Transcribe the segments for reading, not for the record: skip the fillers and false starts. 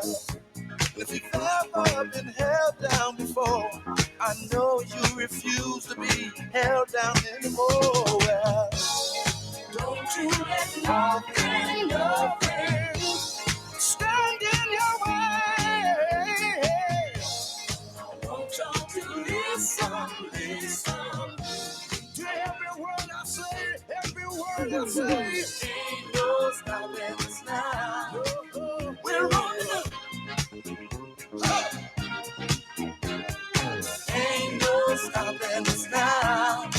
If you've ever been held down before, I know you refuse to be held down anymore. Well, don't you let nothing stand in your way. I want y'all to listen to every word I say, every word I say. Ain't no stopping us now. We're running up. Ain't no stopping us now.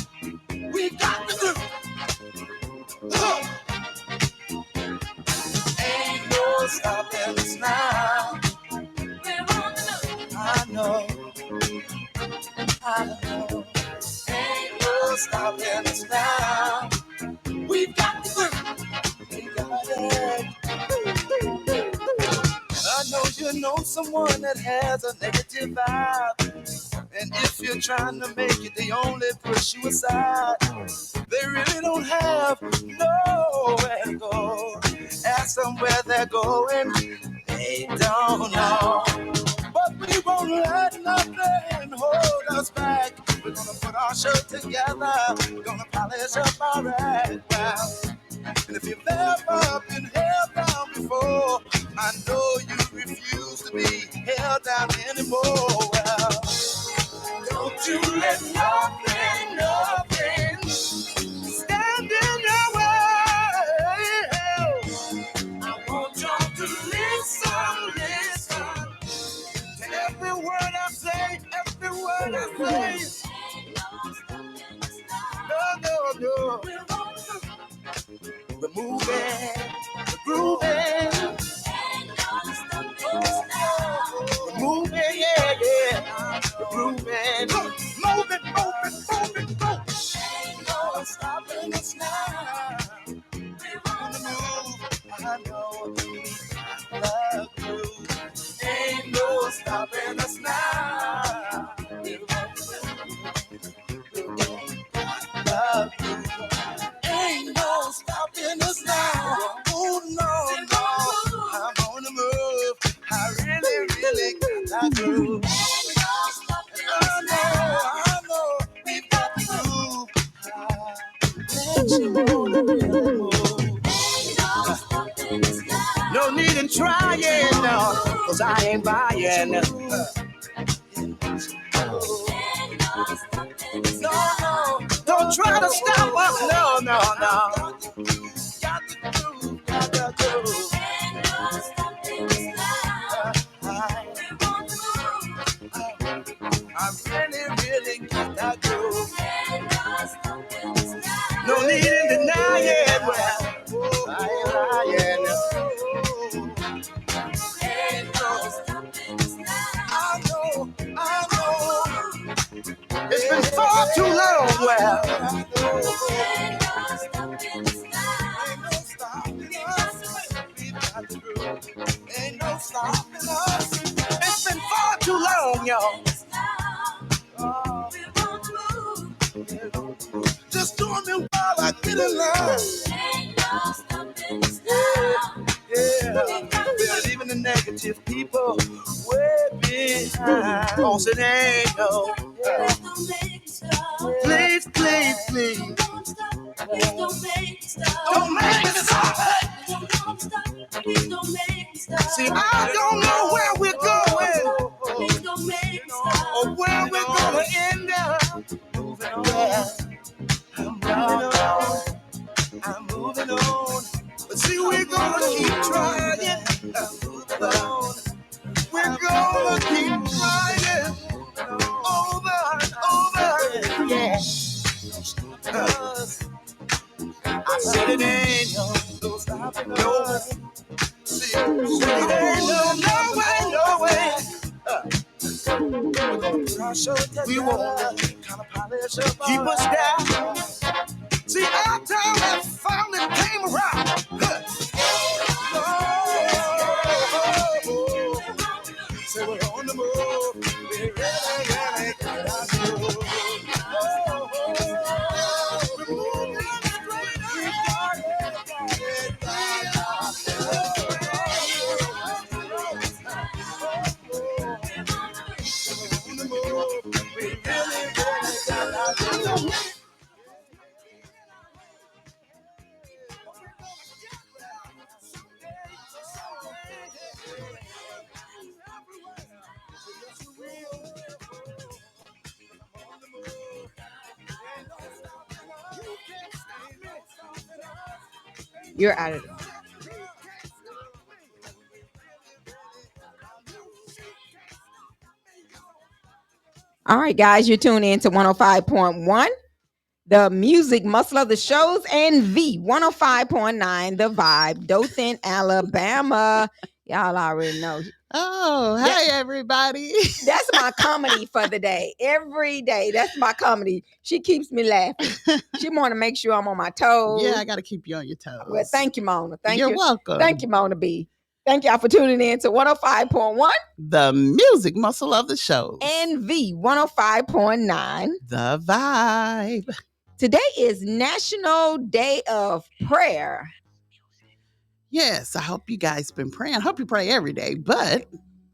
We got to do. Ain't no stopping us now. We're running up. I know. Ain't no stopping us now. We've got to do. We got it. I know you know someone that has a negative vibe. And if you're trying to make it, they only push you aside. They really don't have nowhere to go. Ask them where they're going, they don't know. But we won't let nothing hold us back. We're gonna put our shirt together. We're gonna polish up our act. Well, and if you've ever been held down before, I know you refuse to be held down anymore. Well, don't you let nothing stand in your way. I want y'all to listen to every word I say, every word I say. No. We're moving, we're grooving. We're moving, yeah. We're grooving. Moving. Ain't no stopping us now. We're on the move. I know we love you. Ain't no stopping us now. We're on the move. Love you. Ain't no stopping us now. Oh no. I'm on the move. I really got that groove. I know. We've got the groove. No need in trying, no, 'cause I ain't buying. No, don't try to stop us, no. Got the groove. I really got that groove. No need in denying, well, I ain't lying. I know. It's been far too long, well. Ain't no stopping us. It's been far too long, y'all. Just doing me while I get in line. Yeah. We're leaving the negative people way behind. 'Cause it ain't no. Please. Don't make me stop. See, I don't know where we're going or where we're gonna end up. I'm moving on. But see, we're gonna keep trying. We're gonna keep trying over and over. Yeah. I said it ain't no stopping. No. See, it ain't no way. We won't keep us down. See, our time has finally came around. So we're on the move. We really got our groove. We're moving straight up. We got it. You're out of there. All right, guys, you're tuned in to 105.1, the music muscle of the shows, and V 105.9, the vibe, Dothan, Alabama. Y'all already know. Oh, hey, everybody. That's my comedy for the day. Every day, that's my comedy. She keeps me laughing. She want to make sure I'm on my toes. Yeah, I got to keep you on your toes. Well, thank you, Mona. You're welcome. Thank you, Mona B. Thank y'all for tuning in to 105.1, the music muscle of the show, and V 105.9, the vibe. Today is National Day of Prayer. Yes, I hope you guys been praying. I hope you pray every day, but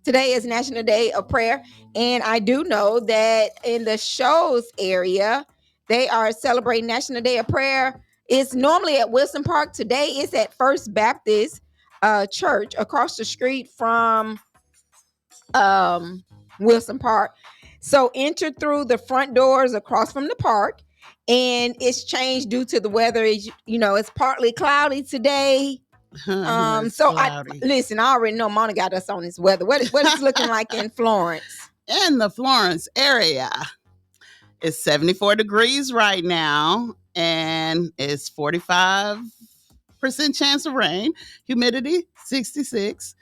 today is National Day of Prayer. And I do know that in the shows area, they are celebrating National Day of Prayer. It's normally at Wilson Park. Today it's at First Baptist Church across the street from Wilson Park. So enter through the front doors across from the park. And it's changed due to the weather. It's partly cloudy today. So listen, I already know Mona got us on this weather. What is it looking like in Florence? In the Florence area, it's 74 degrees right now, and it's 45% chance of rain. Humidity 66.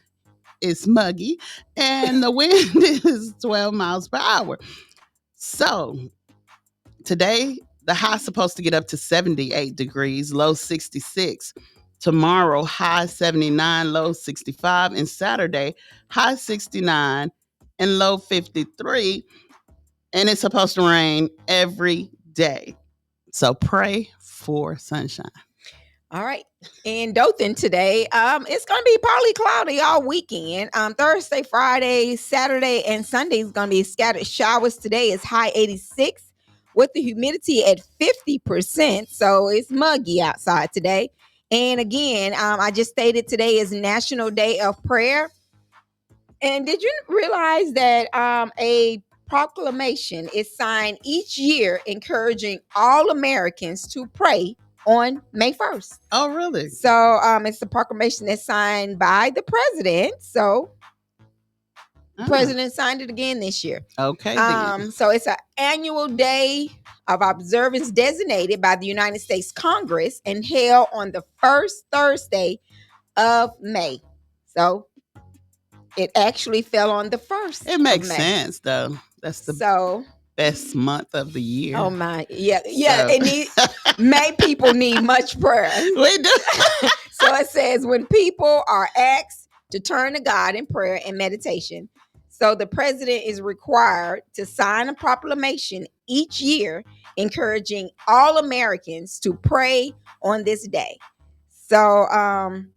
It's muggy, and the wind is 12 miles per hour. So today, the high's supposed to get up to 78 degrees, low 66. Tomorrow, high 79, low 65. And Saturday, high 69 and low 53. And it's supposed to rain every day. So pray for sunshine. All right. In Dothan today, it's going to be partly cloudy all weekend. Thursday, Friday, Saturday, and Sunday is going to be scattered showers. Today is high 86 with the humidity at 50%. So it's muggy outside today. And again, I just stated today is National Day of Prayer. And did you realize that a proclamation is signed each year encouraging all Americans to pray on May 1st? Oh, really? So it's a proclamation that's signed by the president. So the president signed it again this year. Okay. So it's an annual day of observance designated by the United States Congress and held on the first Thursday of May. So it actually fell on the 1st. It makes sense, though. That's the best month of the year. Oh my, yeah. May people need much prayer. We do. So it says when people are asked to turn to God in prayer and meditation. So the president is required to sign a proclamation each year encouraging all Americans to pray on this day. So, and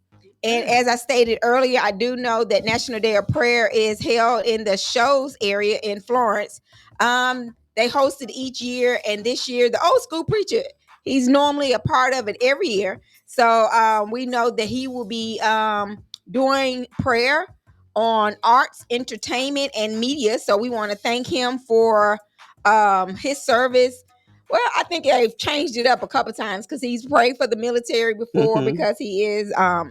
as I stated earlier, I do know that National Day of Prayer is held in the shows area in Florence. They host it each year, and this year, the old school preacher, he's normally a part of it every year. So we know that he will be doing prayer on arts, entertainment, and media. So we want to thank him for his service. Well, I think they've changed it up a couple times because he's prayed for the military before because he is a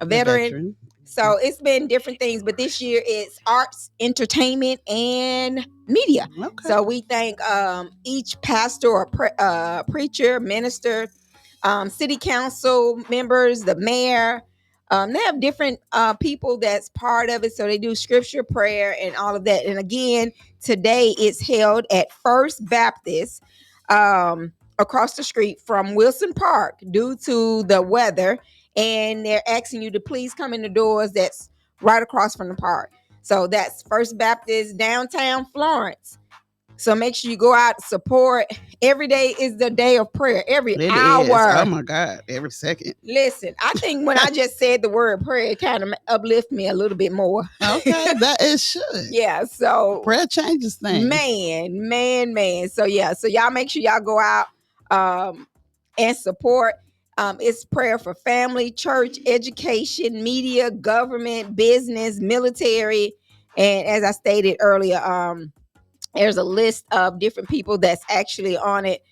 veteran. So it's been different things, but this year it's arts, entertainment, and media. Okay. So we thank each pastor or preacher, minister, city council members, the mayor. They have different people that's part of it. So they do scripture, prayer, and all of that. And again, today it's held at First Baptist across the street from Wilson Park due to the weather. And they're asking you to please come in the doors that's right across from the park. So that's First Baptist, downtown Florence. So make sure you go out and support. Every day is the day of prayer. Every hour. Oh my God, every second. Listen, I think when I just said the word prayer, it kind of uplift me a little bit more. Okay, that it should. Yeah, so prayer changes things. Man. So yeah, so y'all make sure y'all go out and support. It's prayer for family, church, education, media, government, business, military. And as I stated earlier, there's a list of different people that's actually on it.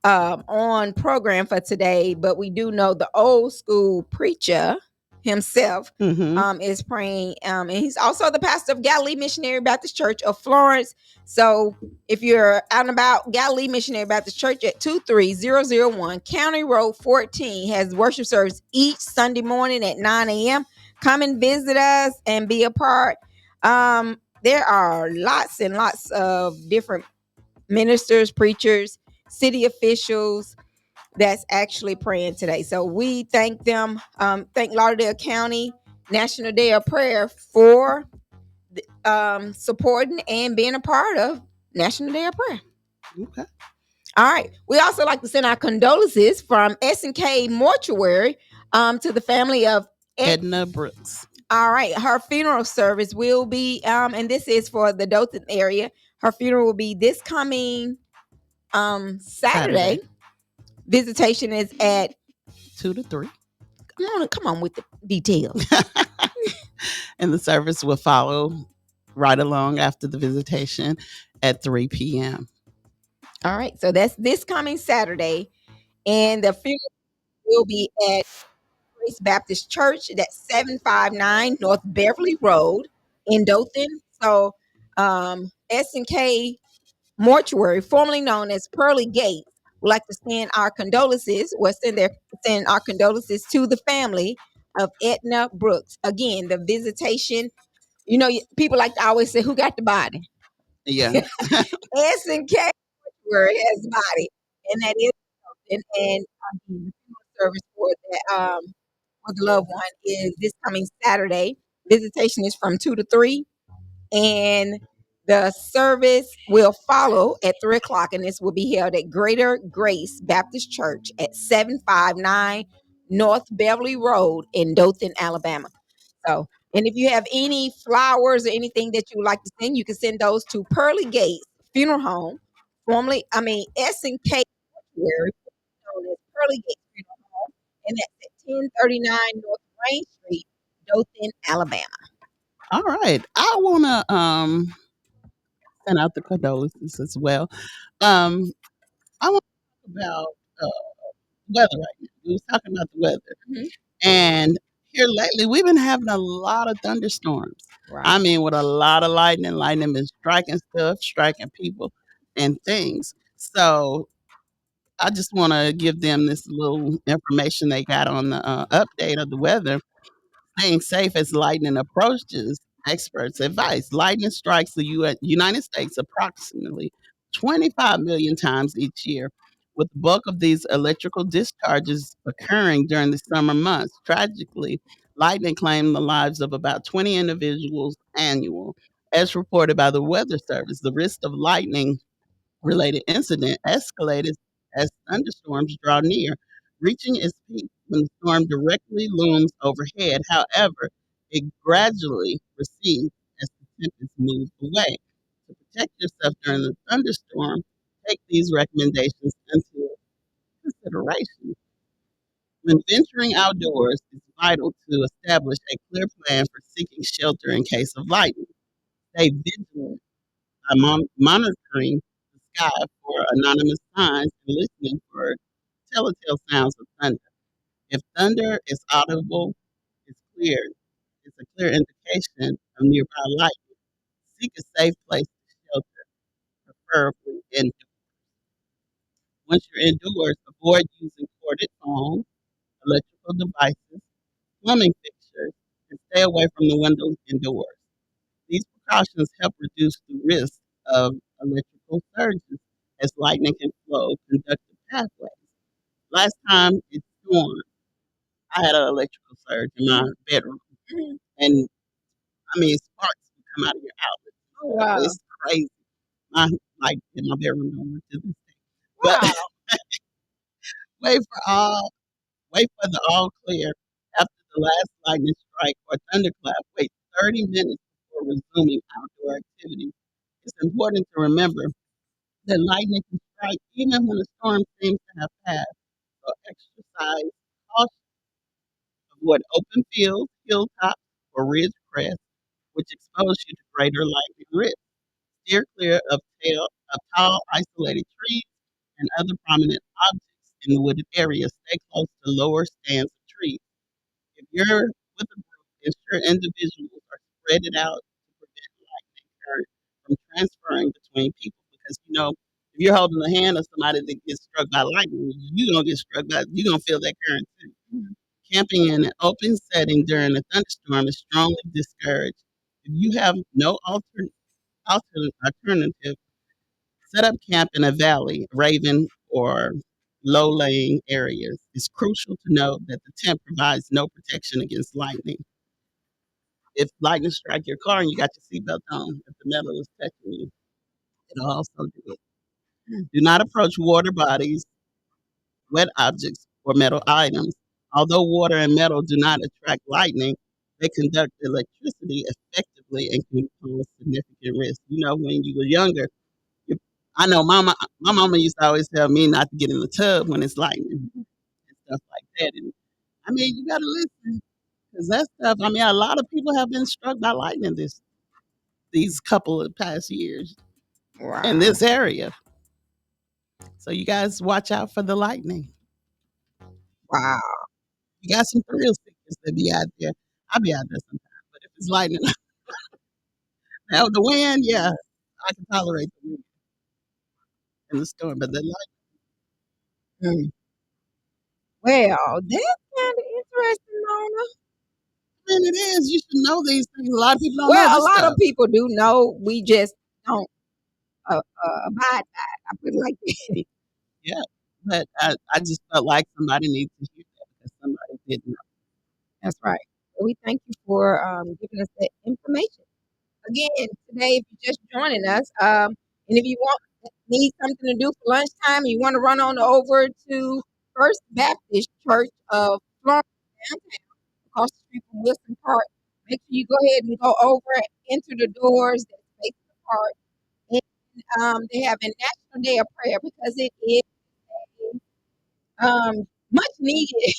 on program for today, but we do know the old school preacher himself Mm-hmm. is praying, and he's also the pastor of Galilee Missionary Baptist Church of Florence. So if you're out and about, Galilee Missionary Baptist Church at 23001 County Road 14 has worship service each Sunday morning at 9 a.m. Come and visit us and be a part. There are lots and lots of different ministers, preachers, city officials that's actually praying today. So we thank them. Thank Lauderdale County National Day of Prayer for supporting and being a part of National Day of Prayer. Okay. All right. We also like to send our condolences from S&K Mortuary to the family of Edna Brooks. All right. Her funeral service will be, and this is for the Dothan area. Her funeral will be this coming Saturday. Visitation is at 2 to 3. Come on with the details. And the service will follow right along after the visitation at 3 p.m. All right. So that's this coming Saturday. And the funeral will be at Grace Baptist Church. That's 759 North Beverly Road in Dothan. So S&K Mortuary, formerly known as Pearly Gates, would like to send our condolences. Send our condolences to the family of Edna Brooks. Again, the visitation. You know, people like to always say, "Who got the body?" Yeah. S&K Mortuary has the body, and that is and the funeral service for the loved one is this coming Saturday. Visitation is from 2 to 3, and the service will follow at 3 o'clock, and this will be held at Greater Grace Baptist Church at 759 North Beverly Road in Dothan, Alabama. So, and if you have any flowers or anything that you would like to send, you can send those to Pearly Gates Funeral Home, S&K Mortuary, known as Pearly Gates Funeral Home, and that's at 1039 North Main Street, Dothan, Alabama. All right. I want to send out the condolences as well. I want to talk about uh, weather right now. We was talking about the weather. Mhm. And here lately, we've been having a lot of thunderstorms. I Right. mean, with a lot of lightning. Lightning been striking stuff, striking people and things. So I just want to give them this little information they got on the update of the weather. Staying safe as lightning approaches, experts advise. Lightning strikes the United States approximately 25 million times each year, with the bulk of these electrical discharges occurring during the summer months. Tragically, lightning claimed the lives of about 20 individuals annual. As reported by the Weather Service, the risk of lightning related incident escalated as thunderstorms draw near, reaching its peak when the storm directly looms overhead. However, it gradually recedes as the tempest moves away. To protect yourself during the thunderstorm, take these recommendations into consideration. When venturing outdoors, it's vital to establish a clear plan for seeking shelter in case of lightning. Stay vigilant by monitoring the sky for anonymous signs and listening for telltale sounds of thunder. If thunder is audible, it's clear. It's a clear indication of nearby lightning. Seek a safe place to shelter, preferably indoors. Once you're indoors, avoid using corded phones, electrical devices, plumbing fixtures, and stay away from the windows indoors. These precautions help reduce the risk of electrical surges as lightning can flow conductive pathways. Last time it stormed, I had an electrical surge in my bedroom, Mhm. and I mean sparks would come out of your outlet. Oh, wow. It's crazy. My light in my bedroom don't work to this day. But Wow. wait for all wait for the all clear after the last lightning strike or thunderclap. Wait 30 minutes before resuming outdoor activities. It's important to remember that lightning can strike even when the storm seems to have passed. So exercise caution. Avoid open fields, hilltops, or ridge crests, which expose you to greater lightning risk. Steer clear of tall, isolated trees and other prominent objects in wooded areas. Stay close to lower stands of trees. If you're with a group, ensure individuals are spread it out to prevent lightning current from transferring between people. Because if you're holding the hand of somebody that gets struck by lightning, you're gonna feel that current too. Camping in an open setting during a thunderstorm is strongly discouraged. If you have no alternative, set up camp in a valley, raven, or low-lying areas. It's crucial to note that the tent provides no protection against lightning. If lightning strike your car and you got your seatbelt on, if the metal is touching you, it'll also do it. Do not approach water bodies, wet objects, or metal items. Although water and metal do not attract lightning, they conduct electricity effectively and can pose significant risk. When you were younger, you, I know my mama used to always tell me not to get in the tub when it's lightning and stuff like that. And you got to listen because that stuff. A lot of people have been struck by lightning these couple of past years in Wow. this area. So you guys watch out for the lightning. Wow. You got some thrill seekers that be out there. I'll be out there sometimes, but if it's lightning, now the wind, yeah, I can tolerate the wind and the storm, but the lightning, Mm. Well, that's kind of interesting, Mona. it is. You should know these things. A lot of people don't know Well, a this lot stuff. of people do know. We just don't abide by it. I put it like that. Yeah, but I just felt like somebody needs to hear that because somebody didn't know. That's right. So we thank you for giving us that information. Again, today, if you're just joining us, and if you need something to do for lunchtime, you want to run on over to First Baptist Church of Florence, downtown, across the street from Wilson Park. Make sure you go ahead and go over, enter the doors that face the park, and they have a National Day of Prayer because it is a much needed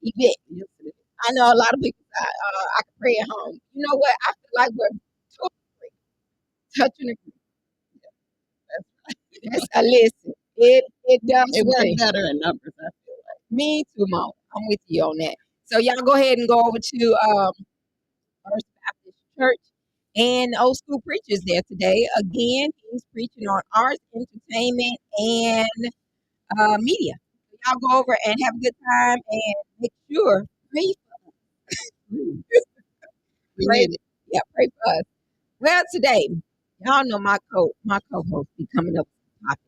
event. Yes, it is. I know a lot of people say, I can pray at home. You know what? I feel like we're totally touching the Yes, I listen. It does It work. worked better in numbers, I feel like. Me too, Mom. I'm with you on that. So y'all go ahead and go over to First Baptist Church and old school preachers there today. Again, he's preaching on arts, entertainment, and media. So y'all go over and have a good time and make sure pray, Mm, we pray, need it. yeah, pray for us. Well, today, y'all know my co-host be coming up with topics.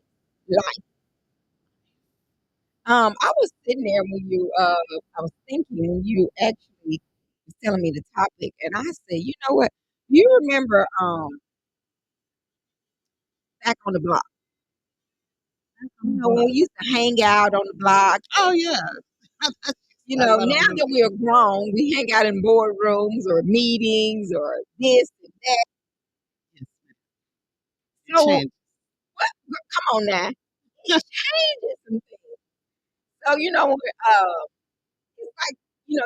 I was sitting there when I was thinking when you actually was telling me the topic, and I said, you know what? You remember back on the block? You know when we used to hang out on the block. Oh, yeah. You I know, don't now know. that we're grown, we hang out in boardrooms or meetings or this and that. So Change. what? Come on now, it changes some things. So it's like you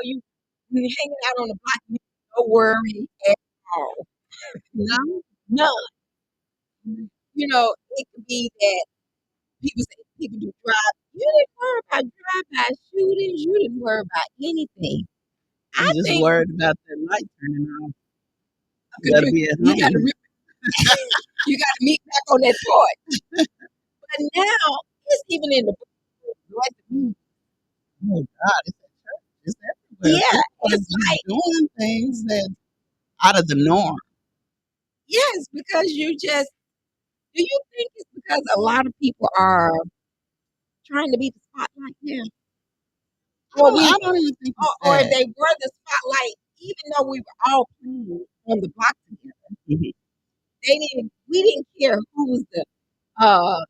when you're hanging out on the block, you have no worry at all. No? None. It could be that people say people do drive. You didn't worry about drive-by shootings. You didn't worry about anything. I You just think worried about that light turning on. You because got to be at you got to home. you got to meet back on that porch. But now it's even in the like Oh, God. It's everywhere. yeah, People are it's just like doing things that out of the norm. yes, because you just do you think it's because a lot of people are trying to be the spotlight now, I don't even think it's or that. they were the spotlight even though we were all playing on the block together. Mhm. We didn't care who was the uh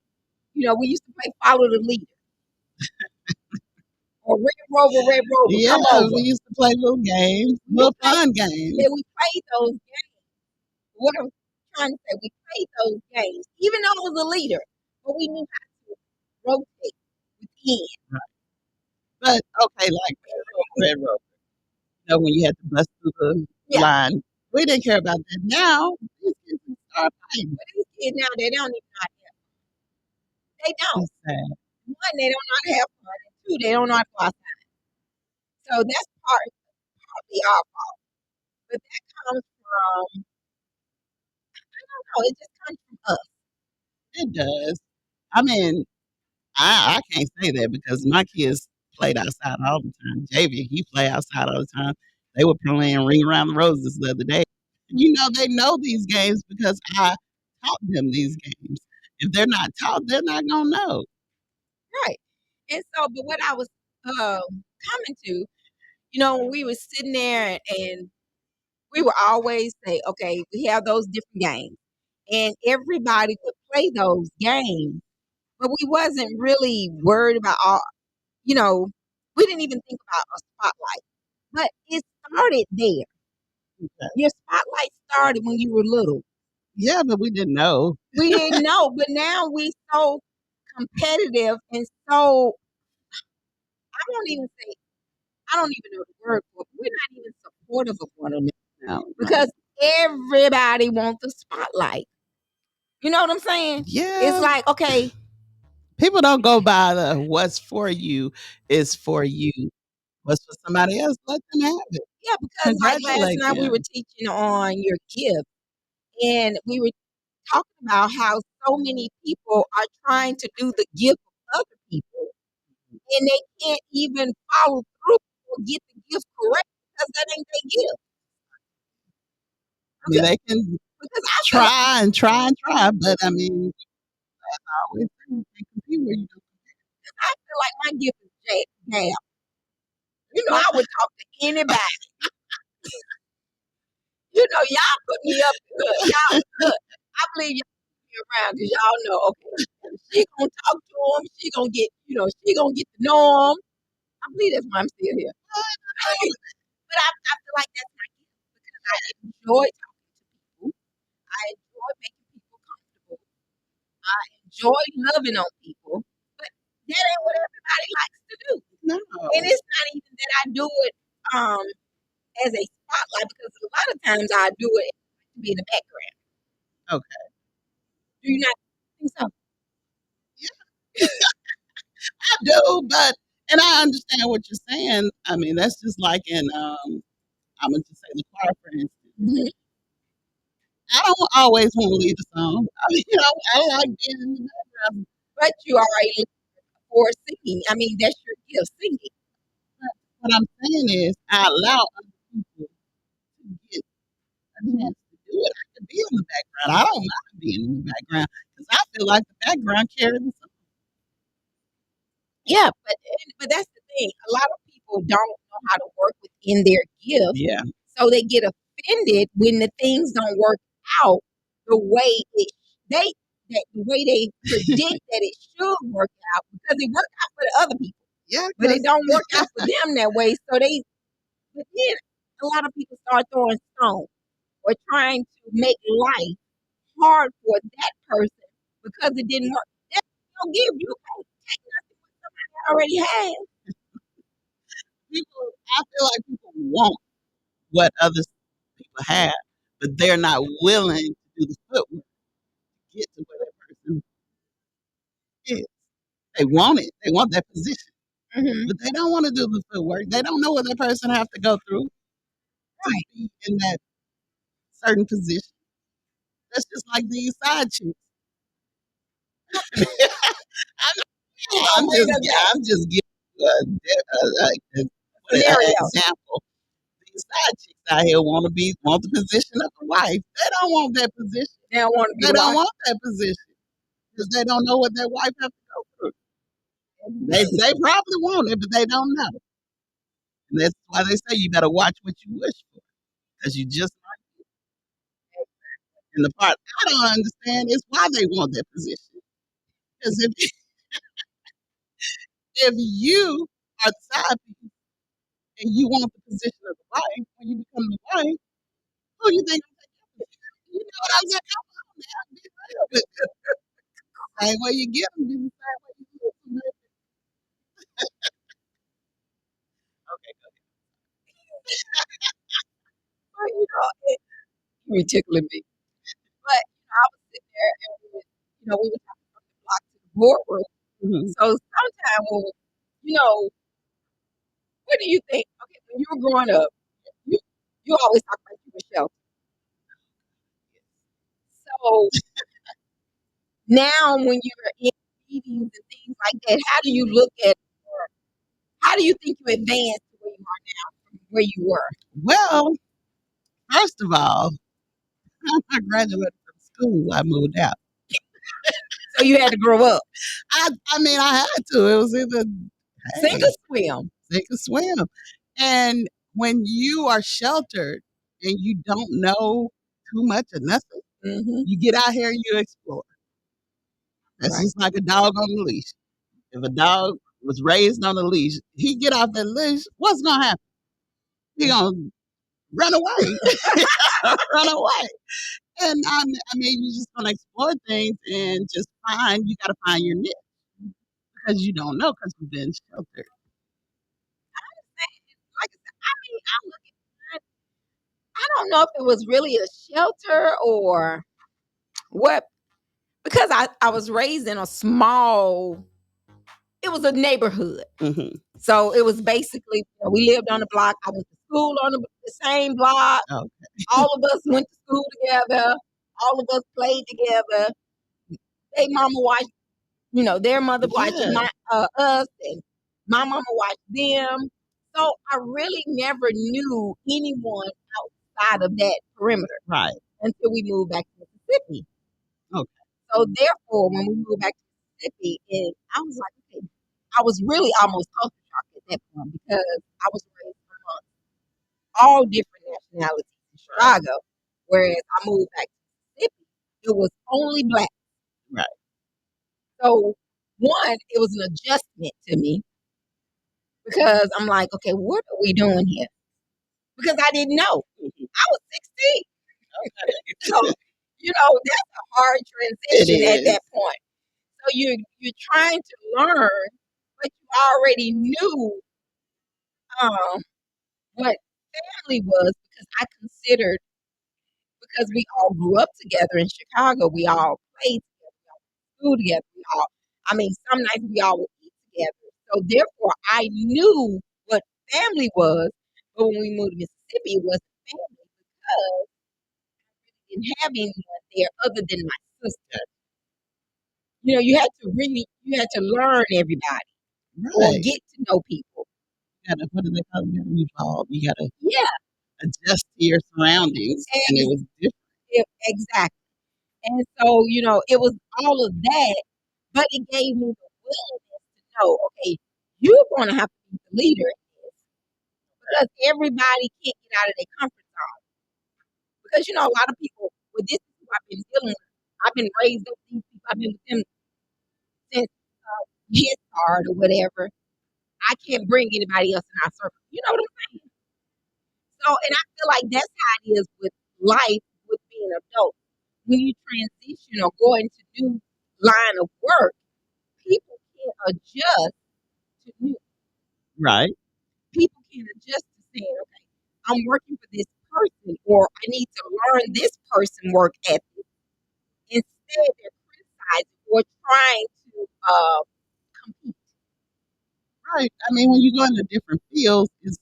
we used to play follow the leader or Red Rover, Yeah, come over. we used to play little games, We little played, fun games. we played those games. What I'm trying to say, we played those games, even though it was a leader, but we knew how to rotate within. But okay, like Red Rover, when you had to bust through the Yeah, line, we didn't care about that. Now these kids are fighting. but these kids now they don't even know. They don't. It's sad. One, they don't know how to have fun. And two, they don't know how to go outside. So that's partly our fault. But that comes from, I don't know, it just comes from us. It does. I mean, I can't say that because my kids played outside all the time. JV, he play outside all the time. They were playing Ring Around the Roses the other day. They know these games because I taught them these games. If they're not taught, they're not gonna know. Right. And so, but what I was coming to, when we were sitting there and we would always say, okay, we have those different games. And everybody would play those games. But we wasn't really worried about we didn't even think about a spotlight. But it started there. Okay. Your spotlight started when you were little. Yeah, but we didn't know. We didn't know, but now we so competitive and so I don't even know the word for it. We're not even supportive of one another No. because everybody wants the spotlight. You know what I'm saying? Yeah. It's like, okay, People don't go by the what's for you is for you. What's for somebody else, let them have it. yeah, because like last Congratulate night we were them. teaching on your gift and we were talking about how so many people are trying to do the gift of other people and they can't even follow through or get the gift correct because that ain't their gift. I mean, they can Because I feel like, try and try and try, but I mean, that's always you can't compete where you do. my gift is jab. I would talk to anybody. Y'all put me up good. Y'all look. I believe y'all put me around because y'all know, okay, she gonna talk to him. She gonna get, she gonna get to know him. I believe that's why I'm still here. But I feel like that's my gift because I enjoy talking to people. I enjoy making people comfortable. I enjoy loving on people. But that ain't what everybody likes to do. No. And it's not even that I do it as a spotlight because a lot of times I do it to be in the background. Okay. Do you not think so? I do, but and I understand what you're saying. I mean, that's just like in I'm gonna just say the choir for instance. Mhm. I don't always want to lead the song. I mean, I like being in the background. But you are a for singing. I mean, that's your gift, singing. What I'm saying is I allow other people to get a chance to do it. I can be in the background. I don't mind being in the background because I feel like the background carries the song. Yeah, but that's the thing. A lot of people don't know how to work within their gift, Yeah. so they get offended when the things don't work out the way the way they predict that it should work out because it worked out for the other people, Yeah, but it 'cause don't work out for them that way. So but then a lot of people start throwing stones or trying to make life hard for that person because it didn't work. That's no give. You can't take nothing what somebody already has. people, I feel like people want what other people have, but they're not willing to do the footwork to get to where that person is. They want it. They want that position, Mm-hmm. but they don't want to do the footwork. They don't know what that person have to go through to Right. be in that certain position. That's just like these side chicks. I'm just giving an Scenario. example. These side chicks out here want the position of a wife. They don't want that position. They don't want to be They the don't wife. want that position because they don't know what their wife have to go through. They probably want it, but they don't know. And that's why they say you better watch what you wish for because you just might. And the part I don't understand is why they want that position. Because if you are the side piece and you want the position of the wife, when you become the wife, who you think will take your position? You know what I'm saying? Come on now, be real with it. Same way you get them, be the same way you lose them. Okay, go But, you were tickling me. But I was sitting there and we were talking from the block to the boardroom. Mhm. So sometimes, when, you know, what do you think? Okay, when you were growing up, you, you always talk about you were sheltered. So now, when you're in meetings and things like that, how do you look at, or how do you think you advanced to where you are now from where you were? Well, first of all, I graduated from school. I moved out. So you had to grow up, I mean, I had to. It was either, sink hey, or swim. sink or swim. And when you are sheltered and you don't know too much or nothing, Hmm. you get out here and you explore. That's Right. just like a dog on the leash. If a dog was raised on a leash, he get off that leash, what's gonna happen? He gonna run away, run away. And I mean, you're just gonna explore things and just you gotta find your niche because you don't know because you've been sheltered. Like I said, I mean, I look at, I don't know if it was really a shelter or what, because I was raised in a small, it was a neighborhood. Hmm. So it was basically, we lived on the block. I went to school on the same block. Oh, All of us went to school together. All of us played together. They mama watched, their mother watching yeah, us, and my mama watched them. So I really never knew anyone outside of that perimeter right. until we moved back to Mississippi. Okay, So therefore, when we moved back to Mississippi, and I was like, okay, I was really almost culture shocked at that point because I was raised among all different nationalities in Chicago, whereas I moved back to Mississippi, it was only black. right. So one, it was an adjustment to me because I'm like, okay, what are we doing here? Because I didn't know. Mhm. I was 16. So, that's a hard It transition at is that point. So you're trying to learn, but you already knew um, what family was because I considered, because we all grew up together in Chicago, we all played together, we all went to school together, I mean, some nights we all would eat together. So therefore, I knew what family was. But when we moved to Mississippi, it wasn't family because I didn't have anyone there other than my sister. You had to learn everybody or right. get to know people. You gotta, what do they call it? You gotta evolve. You gotta Yeah, adjust to your surroundings, and it was different. exactly. And so, it was all of that, but it gave me the willingness to know, okay, you're going to have to be the leader in this because everybody can't get out of their comfort zone. Because, a lot of people, with this is who I've been dealing with. I've been raised up with these people. I've been with them since Head Start or whatever. I can't bring anybody else in our circle. You know what I'm saying? So, and I feel like that's how it is with life, with being an adult. When you transition or go into new line of work, people can't adjust to new. Right, People can't adjust to saying, okay, I'm working for this person, or I need to learn this person work ethic. Instead, they're criticizing or trying to compete. right. I mean, when you go into different fields, it's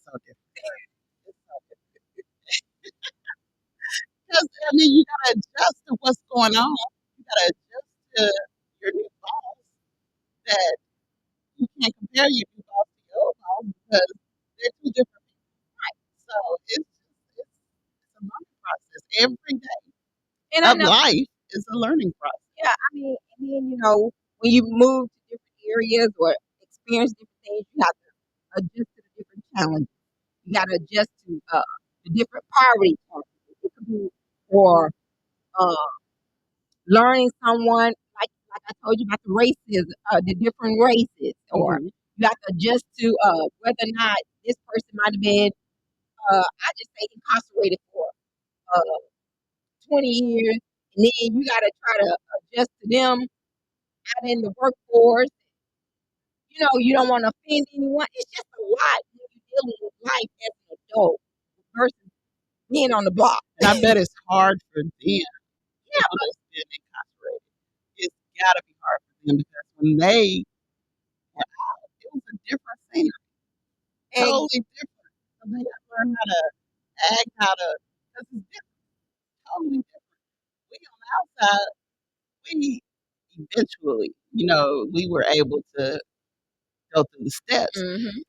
so different. It's so different. Because I mean, you gotta adjust to what's going on. You gotta adjust to your new boss. That you can't compare your new boss to your old boss because they're two different people. So it's a learning process. Every day And I of know, life is a learning process. yeah, I mean, and then, when you move to different areas or experience different things, you have to adjust to the different challenges. You got to adjust to the different priority points. It could be for uh, learning someone, like I told you about the races, the different races, or Hmm. you have to adjust to whether or not this person might have been, I just say, incarcerated for uh, 20 years, and then you got to try to adjust to them out in the workforce. You don't want to offend anyone. It's just a lot when you're dealing with life as an adult versus being on the block. And I bet it's hard for them, Yeah, people that's been incarcerated. It's gotta be hard for them because when they were out, it was a different scenery, And totally different. So they gotta learn how to act, how to, because it's different, totally different. We on the outside, we eventually, we were able to go through the steps. mhm,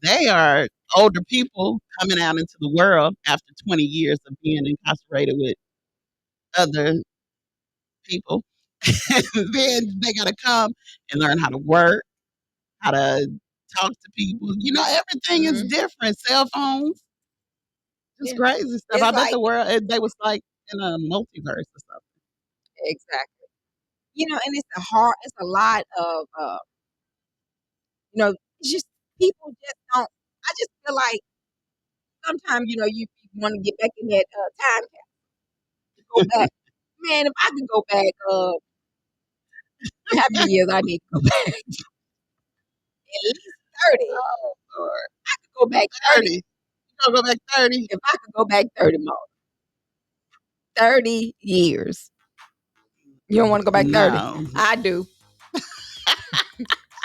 They are older people coming out into the world after 20 years of being incarcerated with other people. And then they got to come and learn how to work, how to talk to people. Everything is mhm. different. Cell phones, just Yeah, crazy stuff. it's I bet like the world, they was like in a multiverse or something. exactly. And it's a lot of it's just people just don't. I just feel like sometimes you want to get back in that time capsule, go back. Man, if I could go back, how many years I need to go back? At least 30. Oh, Lord. I could go back 30. 30. You gonna go back 30? If I could go back 30 more, 30 years. You don't want to go back 30? No. I do.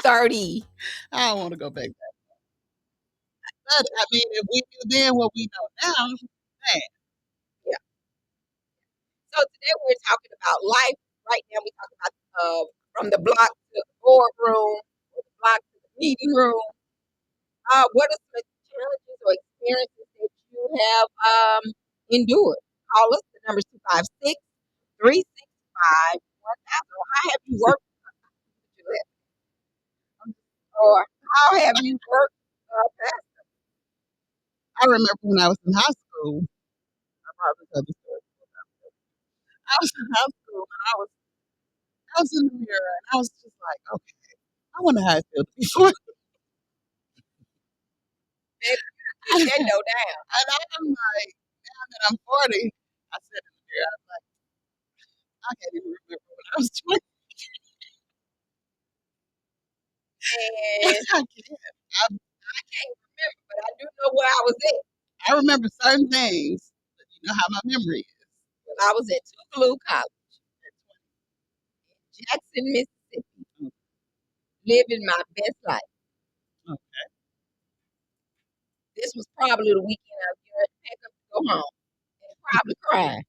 30. I don't want to go back there. But, I mean, if we knew then what we know now, man, Yeah. So today we're talking about life. Right now we're talking about from the block to the boardroom, from the block to the meeting room. What are some challenges or experiences that you have endured? Call us. The number is 256-365-1000. How have you worked? Or how have you worked? I remember when I was in high school, I probably told this story before. I was in high school and I was in the mirror and I was just like, okay, I wonder how it feels to be 40. Keep that dough down. And I'm like, now that I'm 40, I said in the mirror, I was like, I can't even remember when I was 20. And I can't. I can't remember, but I do know where I was at. I remember certain things, but you know how my memory is. When I was at Tougaloo College in Jackson, Mississippi, living my best life. Okay. This was probably the weekend I was getting ready to pack up to go home and probably crying.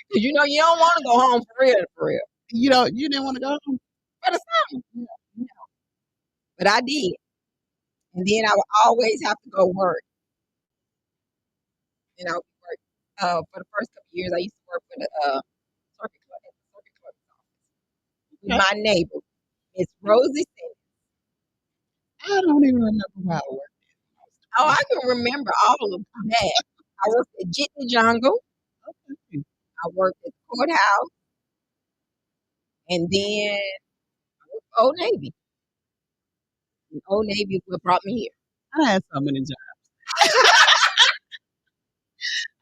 Because you don't want to go home for real, for real. You didn't want to go home? For the summer. But I did. And then I would always have to go work. Work for the first couple of years. I used to work for the circuit club at the circuit club office with Okay. my neighbor, Miss Rosie Simmons. I don't even remember where I worked. Oh, I can remember all of that. I worked at Jitney Jungle. Okay. I worked at the courthouse. And then I worked for Old Navy. And Old Navy is what brought me here. I had so many jobs.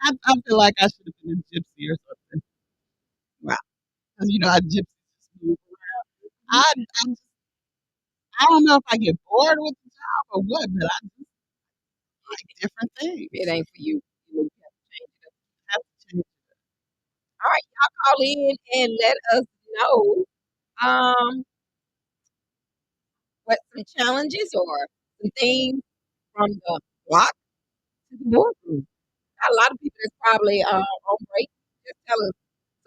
I feel like I should have been a gypsy or something. Wow. Because, I gypsy just move around. I don't know if I get bored with the job or what, but I just like different things. It ain't for you. You have to change it up. Have to change. All right, y'all call in and let us know what some challenges or some things from the block to the boardroom. Got a lot of people that's probably on break. Just tell us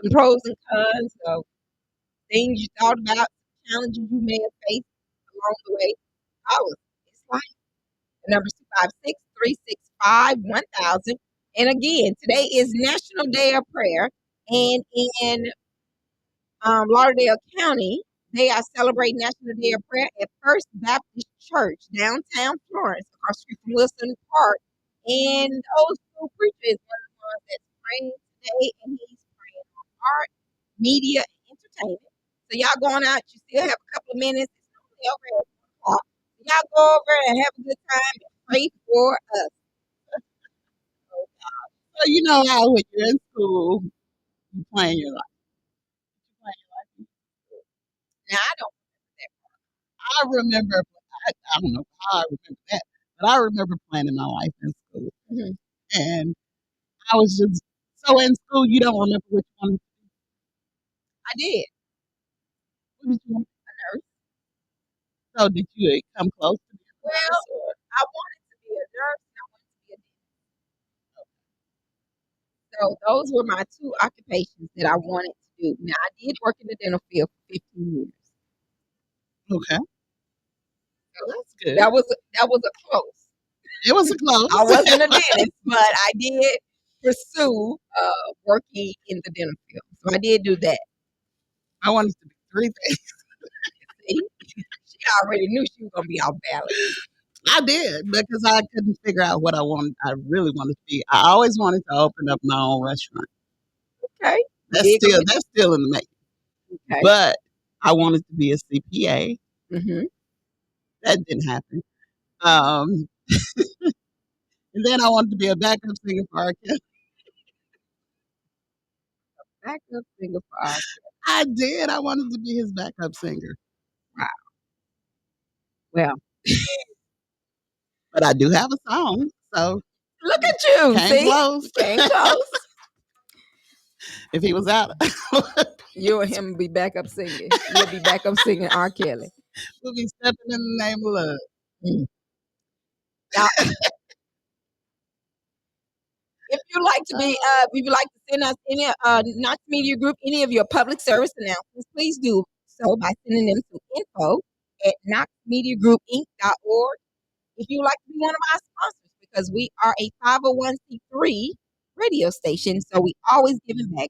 some pros and cons of things you thought about, challenges you may have faced along the way. Call us. It's life. The number is 256-365-1000. And again, today is National Day of Prayer. And in Lauderdale County, they are celebrating National Day of Prayer at First Baptist Church, downtown Florence, across the street from Wilson Park. And the old school preacher is one of the ones that's praying today, and he's praying on art, media, and entertainment. So y'all going out, you still have a couple of minutes. It's only over at 1 o'clock. Y'all go over and have a good time and pray for us. So you know how when you're in school, you plan your life. You plan your life. Now, I don't I remember, I don't know how I remember that, but I remember planning my life in school. Mhm. And I was just So in school, you don't remember which one? I did. What did you want? A nurse. So did you come close to being a Well, nurse? Or? I wanted to be a nurse and I wanted to be a dentist. So those were my two occupations that I wanted to do. Now I did work in the dental field for 15 years. Okay, So well, that's good. that was a close. It was a close. I wasn't a dentist, but I did pursue working in the dental field. So I did do that. I wanted to be three things. See? She already knew she was gonna be off balance. I did because I couldn't figure out what I wanted. I really wanted to be. I always wanted to open up my own restaurant. Okay. That's Did go still with that's still in the making. okay. But I wanted to be a CPA. Mm-hmm. That didn't happen. Um, and then I wanted to be a backup singer for R. Kelly. Backup singer for our I did. I wanted to be his backup singer. wow. Well, But I do have a song, so look at you. came See? close. Came close. If he was out, You and him be backup singing. You'll be backup singing R. Kelly. we'll be stepping in the name of love. Mm. Now, if you'd like to send us any Knox Media Group any of your public service announcements, please do so by sending them to info@knoxmediagroupinc.org. If you would like to be one of our sponsors, because we are a 501c3 radio station, so we always giving back,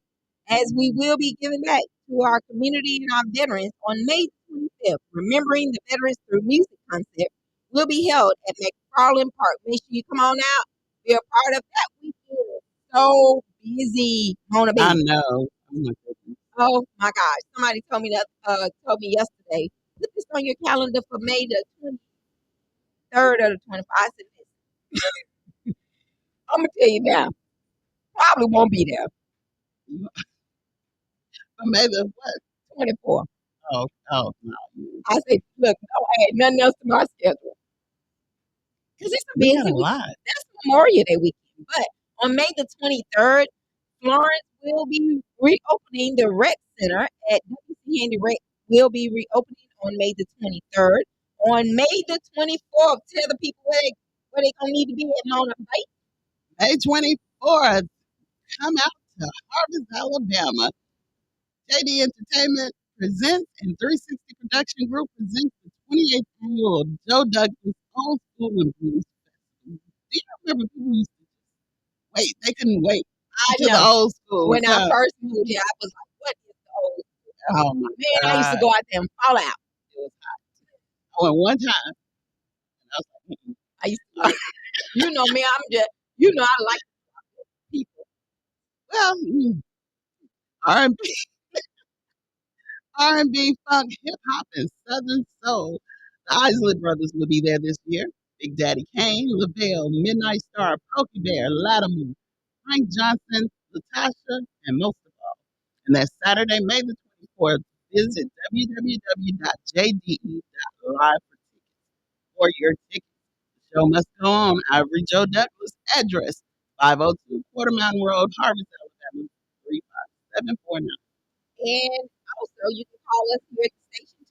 as we will be giving back to our community and our veterans on May 25th. Remembering the Veterans Through Music concept will be held at McFarland Park. Make sure you come on out, be a part of that weekend. So busy, Mona I B. know. Oh my goodness. Oh my gosh! Somebody told me yesterday. Put this on your calendar for May the 23rd or the 25th. I said, I'm gonna tell you now, probably won't be there. Maybe what? 24. Oh, no. I said, look, don't add nothing else to my schedule because it's a We got busy a week. lot. That's Memorial Day weekend. But on May the 23rd, Florence will be reopening the rec center at WC Handy Rec. Will be reopening on May the 23rd. On May the 24th, tell the people where they gonna need to be at Mona Bay. May 24th, come out to Harvest, Alabama. JD Entertainment presents and 360 Production Group presents the 28th annual Joe Douglas Old School and Blues Festival. Do you remember people used to wait? They couldn't wait I until the know. old school When I come. first moved here, I was like, what is the old school? Oh my Man, I used to God. go out there and fall out. It was hot. I went one time and I was like, I used to like, you know me, I like people. well, R&B, R&B, funk, hip hop, and Southern soul. The Isley Brothers will be there this year. Big Daddy Kane, LaBelle, Midnight Star, Pokey Bear, Latimer, Frank Johnson, Latasha, and most of all. And that's Saturday, May the 24th. Visit www.jde.live for your tickets. The show must go on. Ivory Joe Douglas, address 502 Quarter Mountain Road, Harvest, Alabama, 35749. And also, you can call us here at the station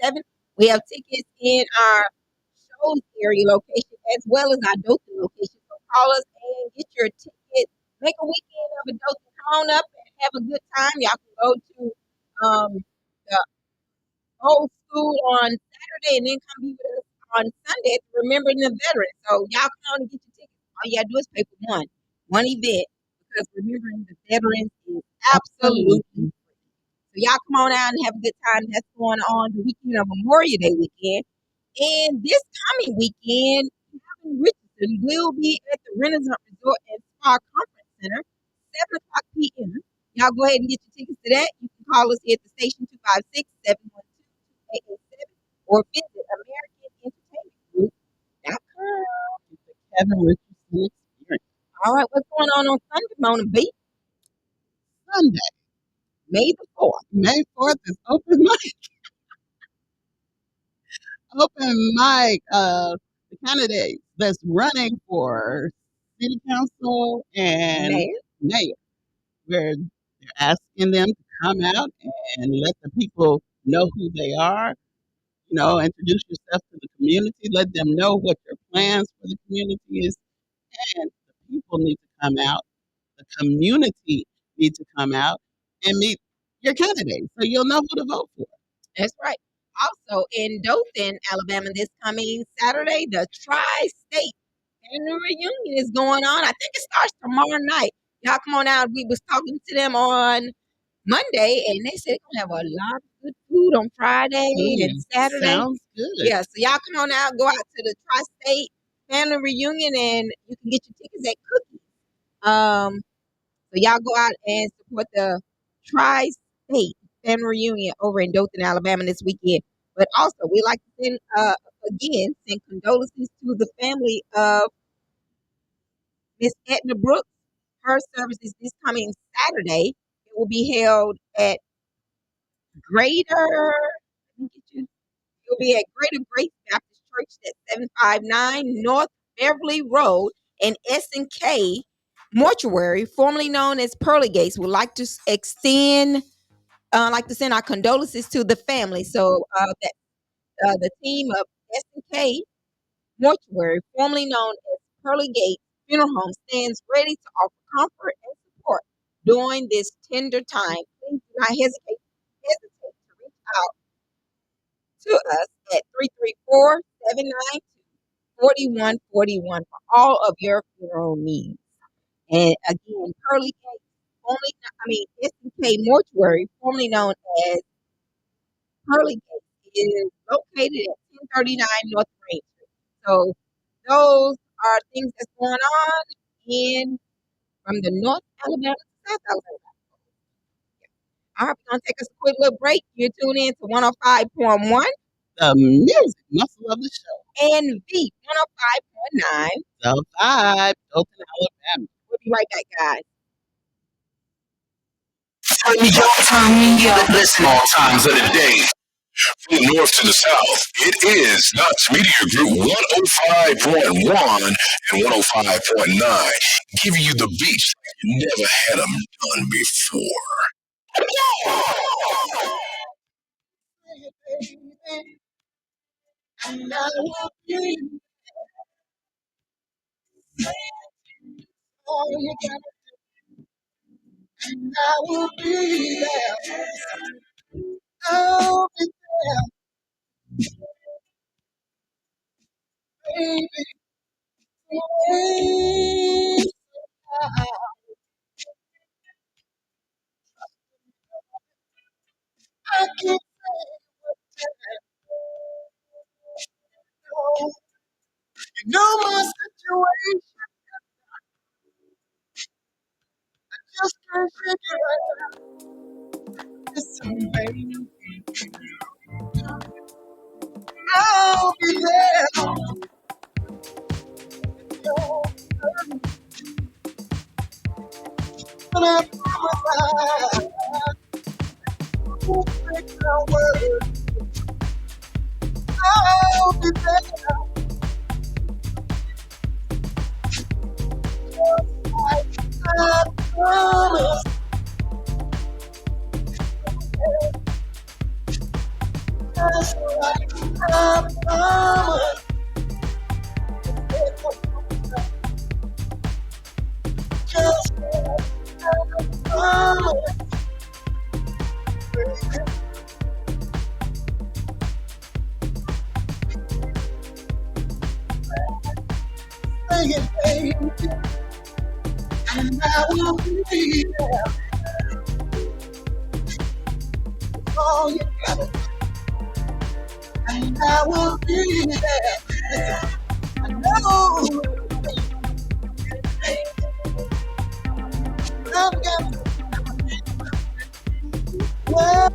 256-712-2887. We have tickets in our shows area location as well as our Dothan location. So call us and get your ticket. Make a weekend of a Dothan. Come on up and have a good time. Y'all can go to the old school on Saturday and then come be with us on Sunday to remembering the veterans. So y'all come on and get your tickets. All you gotta do is pay for one event because remembering the veterans is absolutely free. So y'all come on out and have a good time. That's going on the weekend of Memorial Day weekend. And this coming weekend, Calvin Richardson will be at the Renaissance Resort and Spa Conference Center, 7 o'clock p.m. Y'all go ahead and get your tickets to that. You can call us here at the station 256-712-2887 or visit AmericanEntertainmentGroup.com. Kevin Richardson Experience. All right, what's going on Sunday, Mona B? Sunday, May the 4th. May 4th is open mic. Open mic. The candidate that's running for city council and Mayor. mayor, where they're asking them to come out and let the people know who they are. Introduce yourself to the community. Let them know what your plans for the community is, and the people need to come out. The community need to come out and meet your candidate, so you'll know who to vote for. That's right. Also in Dothan, Alabama, this coming Saturday, the Tri-State Annual Reunion is going on. I think it starts tomorrow night. Y'all come on out. We was talking to them on Monday, and they said they're gonna have a lot of good food on Friday and Saturday. Sounds good. Yeah, so y'all come on out, go out to the Tri-State Family Reunion, and you can get your tickets at Cookies. So y'all go out and support the Tri-State Family Reunion over in Dothan, Alabama this weekend. But also, we like to send condolences to the family of Miss Edna Brooks. Her service is this coming Saturday. It will be held at Greater. Let me get you. It will be at Greater Grace Baptist Church at 759 North Beverly Road in S&K Mortuary, formerly known as Pearly Gates. Would like to send our condolences to the family. So the team of S&K Mortuary, formerly known as Pearly Gates Funeral Home, stands ready to offer comfort and support during this tender time. Please do not hesitate to reach out to us at 334-792-4141 for all of your funeral needs. And again, Pearly Gates, S&K Mortuary, formerly known as Pearly Gates, is located at 1039 North Main Street. So those are things that's going on from the North Alabama to South Alabama. All right, we're going to take us a quick little break. You tune in to 105.1. The music muscle of the show. And V 105.9. The Vibe, Dothan, Alabama. We'll be right back, guys. Listen all times of the day. From the north to the south, it is Knox Media Group 105.1 and 105.9, giving you the beats you never had them done before. And I will be all you gotta do. And I will be there. I'll be there. Baby, please. I can't say what to you know my situation. I just can't figure it out. Listen, baby, I'll be there. But I promise I won't break my word. I'll be there. Just like I promised. Just like I promised. Just like I promised. Sing it, baby, and I will be there. It's all you gotta do, and I will be there. Listen, I know I've got well,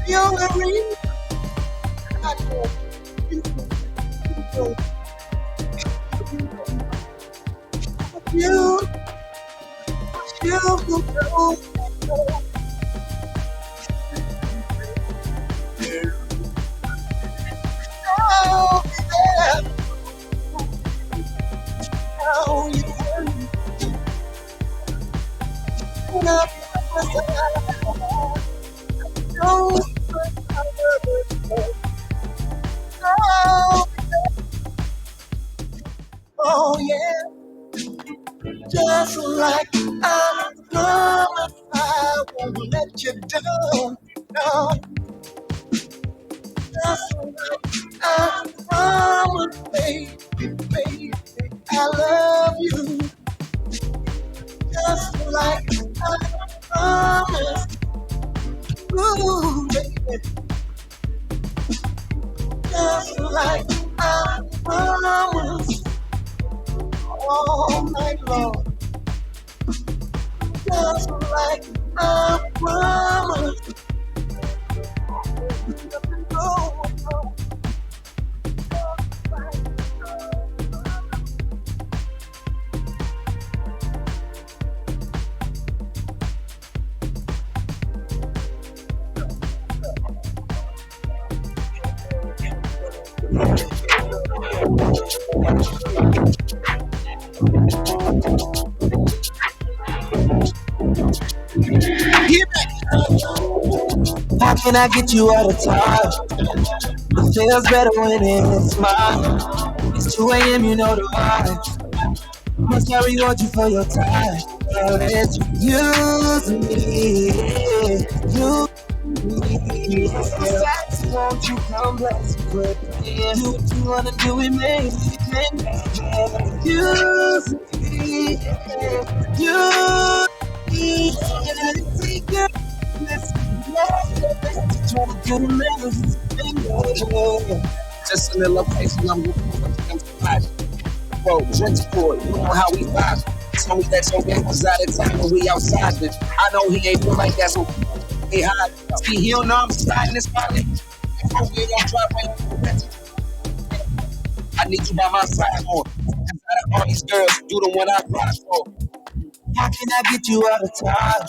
the only reason I know you know. Just like I promised, I won't let you down. No, just like I promised, baby, I love you. Just like I promised, ooh, baby. Just like I promised, all night long. Just like I promised. Oh, oh, how can I get you out of time? It feels better when it's mine. It's 2 a.m., you know the vibe. Must I reward you for your time? Girl, it's use me. Use me. Facts, won't you come bless me with it? Do what you wanna do, it may use me. Use me. Take your just a little location, I'm looking for them flash. Bro, drinks for it, you know how we vibe. Tell me that your game was out of time when we outside. Then I know he ain't feel like that, so he hide. See, he don't know I'm sliding this body. Before we don't drive, I need you by my side more. Out of all these girls, you the one I ride for. How can I get you out of time?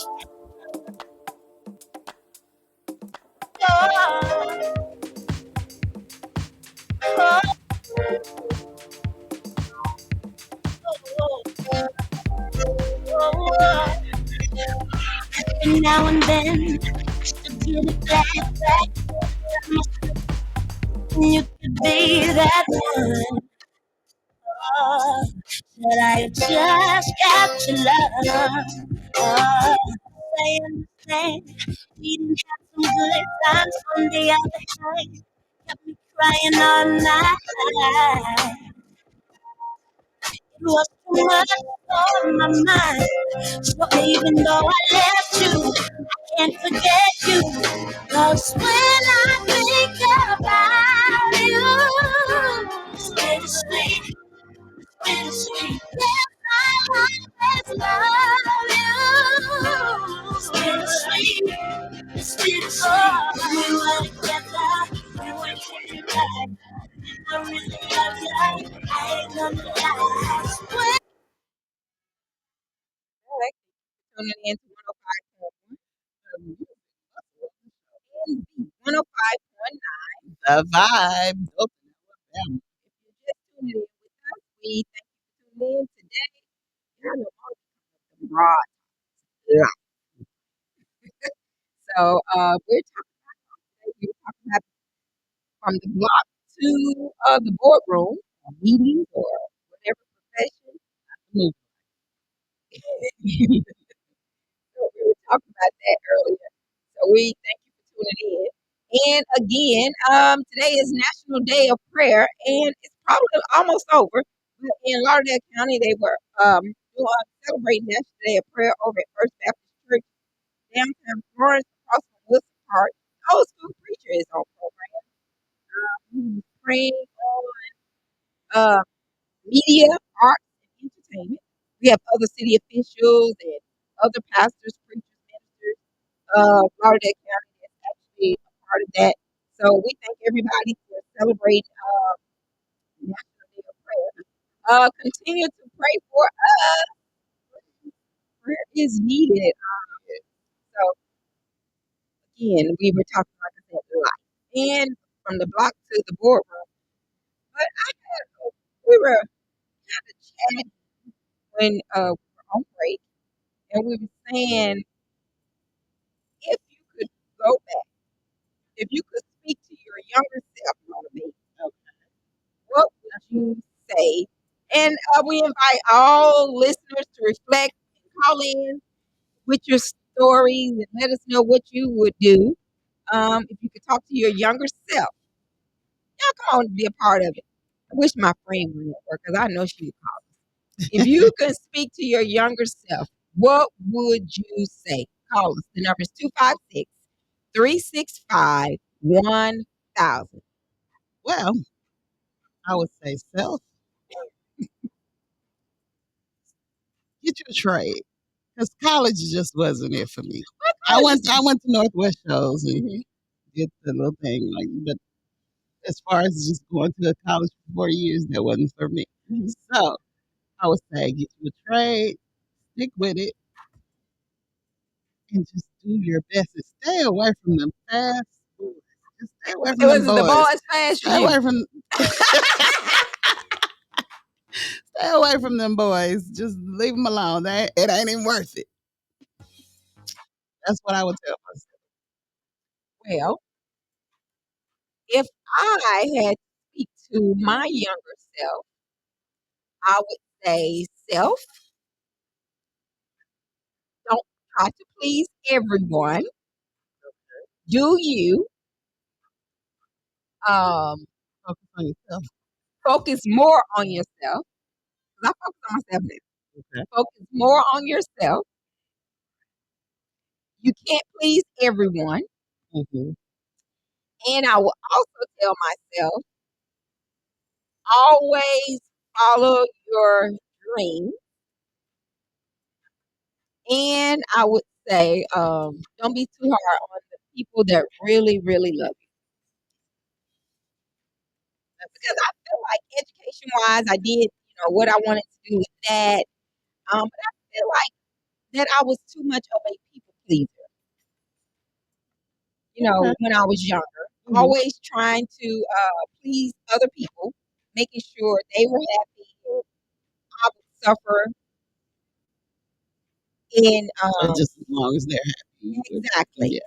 And now and then, just to get it back, you could be that one. Oh, that I just got to love. Oh, I understand. We didn't have some good times on the other hand. Kept me crying all night. It was too much on my mind. So even though I left you, I can't forget you. 'Cause when I think about you, it's bittersweet, bittersweet. Yes, I always love you. It's bittersweet, it's bittersweet. Oh, we were together, we were together. I really love you. I ain't gonna lie. Tuning in to 105.1 105.9. The vibe. Dope in Just tuning in with us. We thank you for tuning in today. Y'all know all the broad. Yeah. So we're talking about from the block to the boardroom, meetings or whatever profession. Move. So we were talking about that earlier. So we thank you for tuning in. And again, today is National Day of Prayer, and it's probably almost over. But in Lauderdale County, they were celebrating National Day of Prayer over at First Baptist Church downtown Florence, across from Wilson Park. Old school preacher is on program. He was praying on media, arts, and entertainment. We have other city officials and other pastors, preachers, ministers of Lauderdale County that's actually a part of that. So we thank everybody for celebrating National Day of Prayer. Continue to pray for us. Prayer is needed. So again, we were talking like I said, life and from the block to the boardroom. But we were kind of chatting when we were on break, and we were saying if you could go back, if you could speak to your younger self, Motivate, what would you say? And we invite all listeners to reflect and call in with your stories and let us know what you would do if you could talk to your younger self. Y'all come on to be a part of it. I wish my friend would at work because I know she would call. If you could speak to your younger self, what would you say? Call us. The number is 256 365 1000. Well, I would say self, get you a trade. Because college just wasn't it for me. I went to Northwest Shows and did the little thing like, but as far as just going to a college for 4 years, that wasn't for me. So I would say get you a trade, stick with it, and just do your best and stay away from them fast boys. Just stay away from them Was it the boys. boys fast or Stay you? away from stay away from them boys. Just leave them alone. It ain't even worth it. That's what I would tell myself. Well, if I had to speak to my younger self, I would say, self, don't try to please everyone. Do you um, Focus on yourself. focus more on yourself? 'Cause I focus on myself now. Okay. Focus more on yourself. You can't please everyone. Mm-hmm. And I will also tell myself, always follow your dream. And I would say, don't be too hard on the people that really, really love you. Because I feel like education wise, I did, what I wanted to do with that. But I feel like that I was too much of a people pleaser, Okay. when I was younger. Mhm. Always trying to please other people, making sure they were happy. And I would suffer in Just as long as they're happy. exactly. Yeah.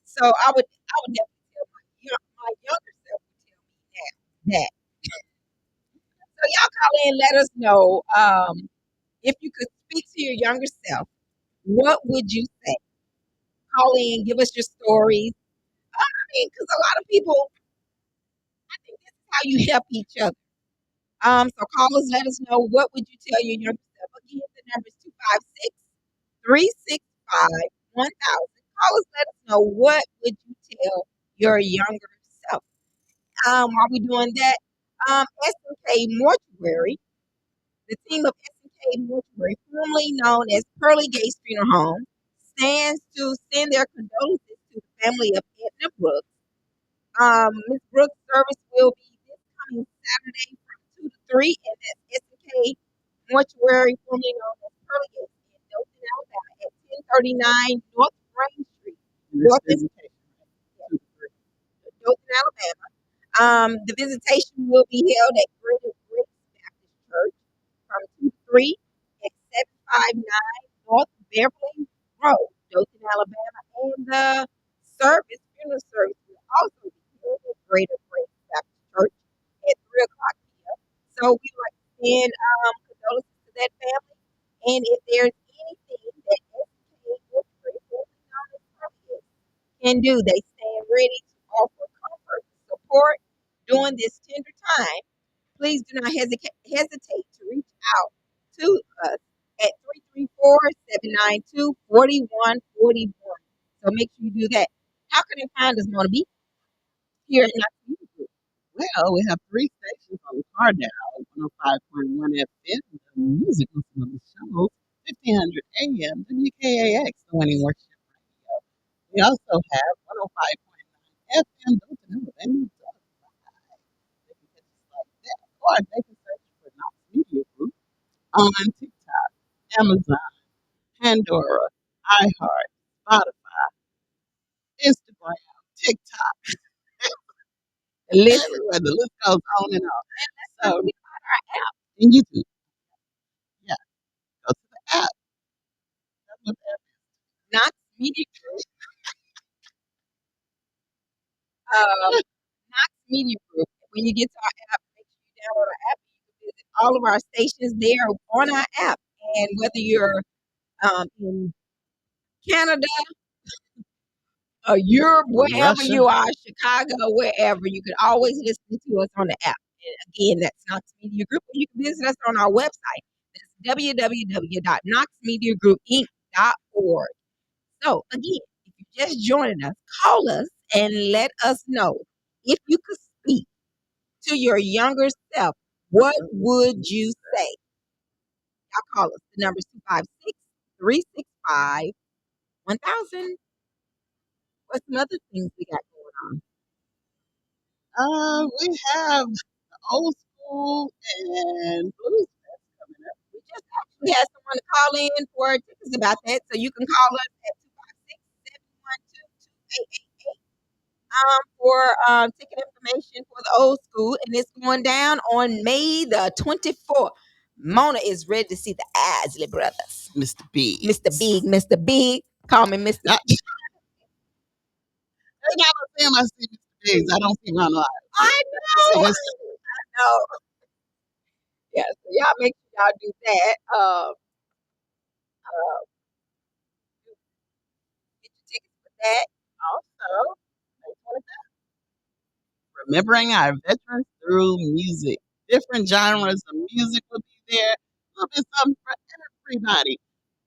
So I would definitely tell my younger self would tell me now that. So y'all call in, let us know if you could speak to your younger self, what would you say? Call in, give us your stories. I mean, because a lot of people, I think this is how you help each other. So call us, let us know what would you tell your younger self. Again, the number is 256-365-1000. Call us, let us know what would you tell your younger self. While we doing that, SNK Mortuary, the team of SNK Mortuary, formerly known as Pearly Gates Funeral Home, stands to send their condolences to the family of Edna Brooks. Ms. Brooks' service will be this coming Saturday from 2 to 3 at the SNK Mortuary, formerly known as Pearly Gates in Dothan, Alabama, at 1039 North Rain Street, Dothan, Dothan, Alabama. The visitation will be held at Greater Grace Baptist Church from 2 to 3 at 759 North Beverly Road, Dothan, Alabama. And the funeral service, will also be held at Greater Grace Baptist Church at 3 o'clock p.m. So we would like to send condolences to that family. And if there's anything that SK can do, they stand ready to offer comfort, support during this tender time. Please do not hesitate to reach out to us at 334-792-4141. So make sure you do that. How can they find us, Mona B? Here in our community group. Well, we have 3 stations on Cardell, 105.1 FM, the music on some of the shows, 1500 AM, WKAX, the winning worship radio. We also have 105.9 FM, Dothan, Alabama. They can catch us like that. Or they can search for Knox Media Group on TikTok, Amazon, Pandora, iHeart, Spotify, Instagram, TikTok, Listen, everywhere. The list goes on and on. so So, and YouTube, yeah, go to the app. That's what the app Knox Media Group. Uh, Knox Media Group. When you get to our app, make sure you download our app. You can visit all of our stations there on our app. And whether you're in Canada or Europe, wherever Russia. you are, Chicago, wherever, you can always listen to us on the app. And again, that's Knox Media Group. Or you can visit us on our website. That's www.knoxmediagroupinc.org. So again, if you're just joining us, call us and let us know if you could speak to your younger self. What would you say? Y'all call us. The number is 256-365-1000. What's some other things we got going on? We have old school and blues fest coming up. We just actually had someone to call in for tickets about that. So you can call us at 256-712-2888 for ticket information for the old school. And it's going down on May the 24th. Mona is ready to see the Isley Brothers. Mr. B. Mr. Big, Mr. Big. Call me Mr. Not, every time I see him, I see Mr. Biggs. I don't see Ron Live. I See know. Mr. I know. Yeah, so y'all make sure y'all do that. Get your tickets for that. Also, remembering our veterans through music. Different genres of music will be there. A little bit something for everybody.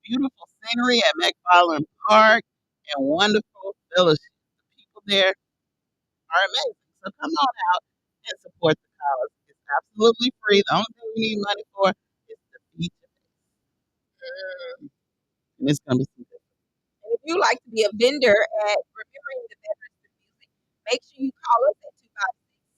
Beautiful scenery at McFarland Park and wonderful fellowship. The people there are amazing. So come on out and support the cause. It's absolutely free. The only thing we need money for is the feature. And it's going to be some good. And if you like to be a vendor at Remembering the Veterans through Music, make sure you call us at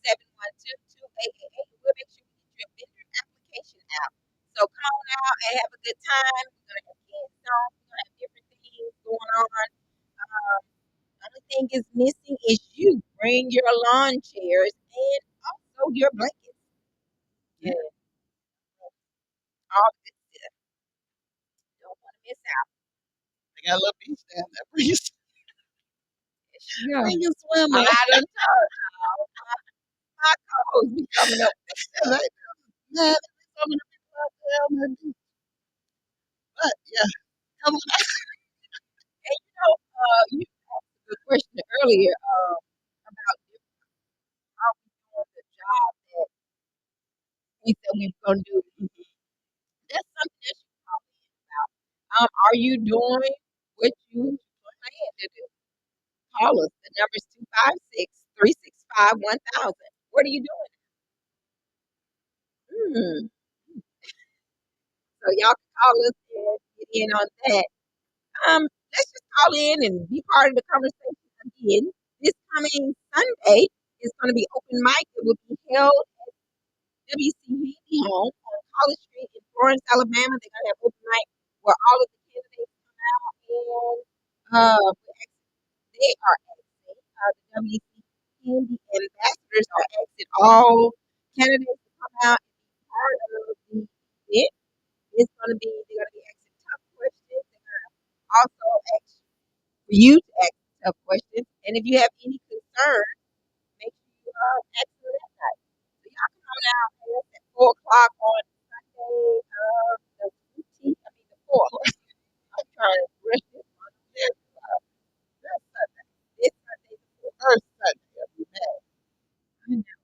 256-712-2888. We'll make sure we get you a vendor application out. So come on out and have a good time. We're going to have kids songs. We're going to have different things going on. The only thing is missing is you. Bring your lawn chairs and also your blankets. Yeah. All good stuff. Don't want to miss out. They got a little beach down there. Bring your, Yes, you know. bring your swimmer. I done told y'all. My co-host be coming up with stuff. Yeah, there's so many people out there on that beach. But yeah, come on out. And you asked a good question earlier about are we doing the job that we said we were going to do. That's something that you talk about. Are you doing what you plan to do? Call us. The number is 256-365-1000. What are you doing? Hmm. So y'all can call us and get in on that. Let's just call in and be part of the conversation again. This coming Sunday is going to be open mic. It will be held at WC Handy Home on College Street in Florence, Alabama. They're going to have open mic where all of the candidates come out and they are asking, the WC Handy ambassadors are asking all candidates to come out and be part of the event. It's going to be, they're going to be asking tough questions. They're going to also ask for you to ask tough questions. And if you have any concerns, make sure you ask them that night. So y'all can come out at 4 o'clock on Sunday, the 15th, the 4th. I'm trying to rush this one. This Sunday. This Sunday, the first Sunday of May. I know.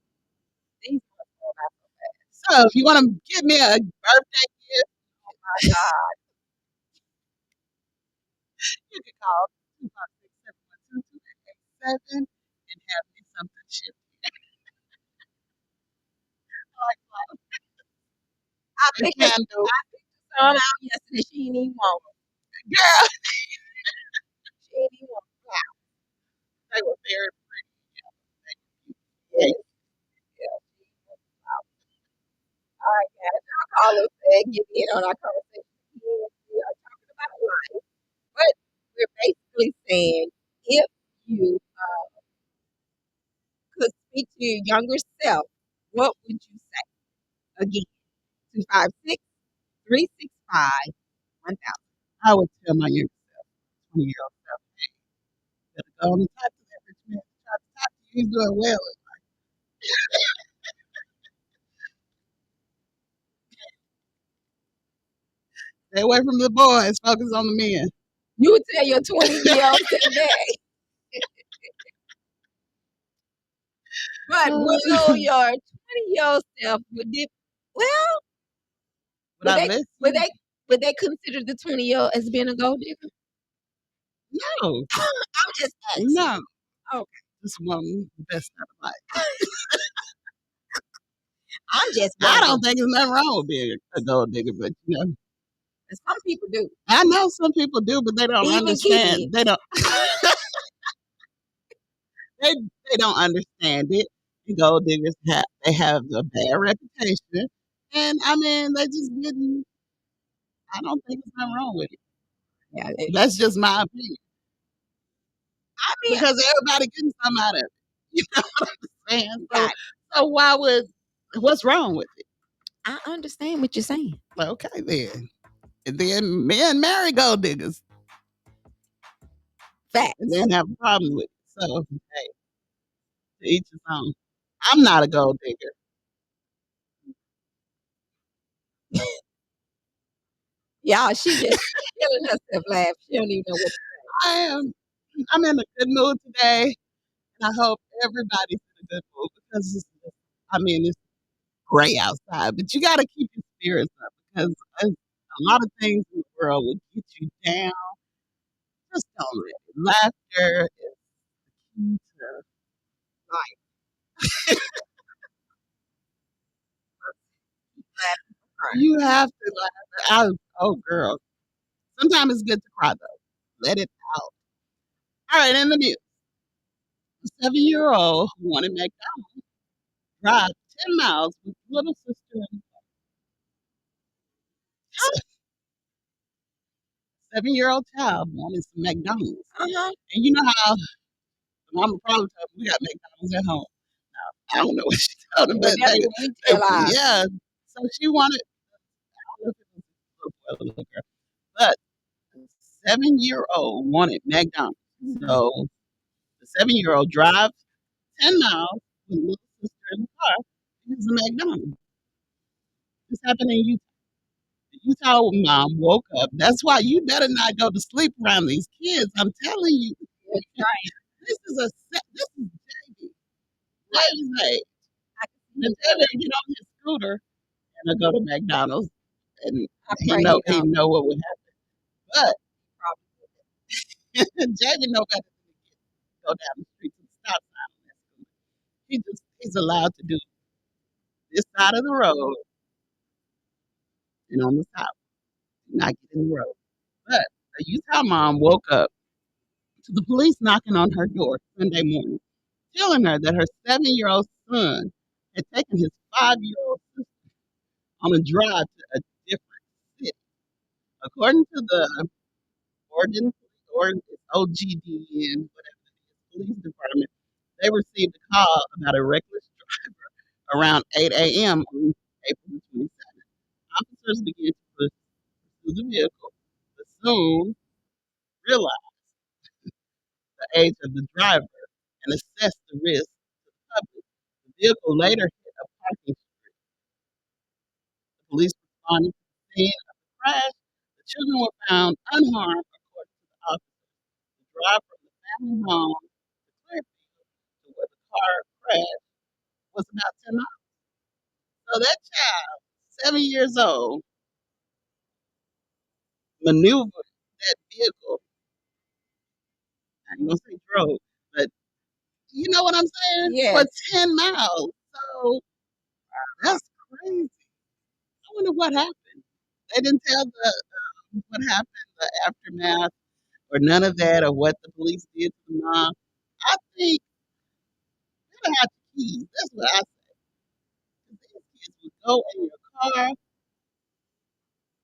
These months go by so fast. So if you want to give me a birthday gift, Oh my God. you can call 256-712-2887 and have me something shipped. Like I a picked candle. the son out yesterday. She didn't even want them. Girl, She didn't even want them. they were very pretty. Yes. Yeah. All right, guys. I'll call us and get in on our conversation. We are talking about life, but we're basically saying if you could speak to your younger self, what would you say? Again, 256-365-1000. I would tell my young self, 20-year-old self, better go on and talk to that rich man. Try to talk to you. He's doing well. Stay away from the boys. Focus on the men. You would tell your 20-year-old self that. But will your 20-year-old self well, Would I would listen? they consider the 20-year-old as being a gold digger? No, I'm just asking. no. Okay. This woman, the best out of life. I'm just I wondering. don't think there's nothing wrong with being a gold digger, but Some people do. I know some people do, but they don't Even understand. kids. They don't. they don't understand it. The gold diggers have a bad reputation, and I mean they just didn't. I don't think there's nothing wrong with it. Yeah, That's just my opinion I mean, because everybody getting some out of it. You know what I'm saying? God, So what's wrong with it? I understand what you're saying. Okay, then. And then men marry gold diggers Facts. and then have a problem with it. So, hey, to each his own. I'm not a gold digger. Y'all, she just killing herself laugh. She don't even know what. I am. I'm in a good mood today, and I hope everybody's in a good mood because it's gray outside, but you got to keep your spirits up because a lot of things in the world will get you down. Just don't let it. Laughter is key to life. You have to laugh out. Oh, girl. Sometimes it's good to cry though. Let it out. All right, in the news, a 7-year-old who wanted McDonald's drive 10 miles with little sister and 7-year-old child wanted some McDonald's. Uh-huh. And you know how mama probably told me we got McDonald's at home. I don't know what she told him, Well, but that's what we tell our. yeah. So she wanted, I don't know if it was a little boy or a little girl, but the 7-year-old wanted McDonald's. So the 7-year-old drives 10 miles with little sister in the car to use the McDonald's. This happened in Utah. The Utah mom woke up. That's why you better not go to sleep around these kids. I'm telling you. This is JB. JB's age. And David get on his scooter and I go to McDonald's and he know what would happen. But Jamie know better than to go down the street to the stop sign on that scooter. He's allowed to do this side of the road and on the south, not get in the road. But a Utah mom woke up to the police knocking on her door Sunday morning, telling her that her 7-year-old son had taken his 5-year-old sister on a drive to a different city. According to the Oregon or OGDN, whatever it is, police department, they received a call about a reckless driver around 8 a.m. on April the 27th. Officers began to pursue the vehicle, but soon realized the age of the driver and assessed the risk to the public. The vehicle later hit a parking street. The police responded to the scene of the crash. The children were found unharmed, according to the officer. The drive from the family home to Clearfield to where the car crashed was about 10 miles. So that child, 7 years old, maneuvered that vehicle. I ain't gonna say drove, but you know what I'm saying? Yes. For 10 miles. So that's crazy. I wonder what happened. They didn't tell what happened, the aftermath, or none of that, or what the police did to the mom. I think they don't have the keys. That's what I say. These kids would go in your car,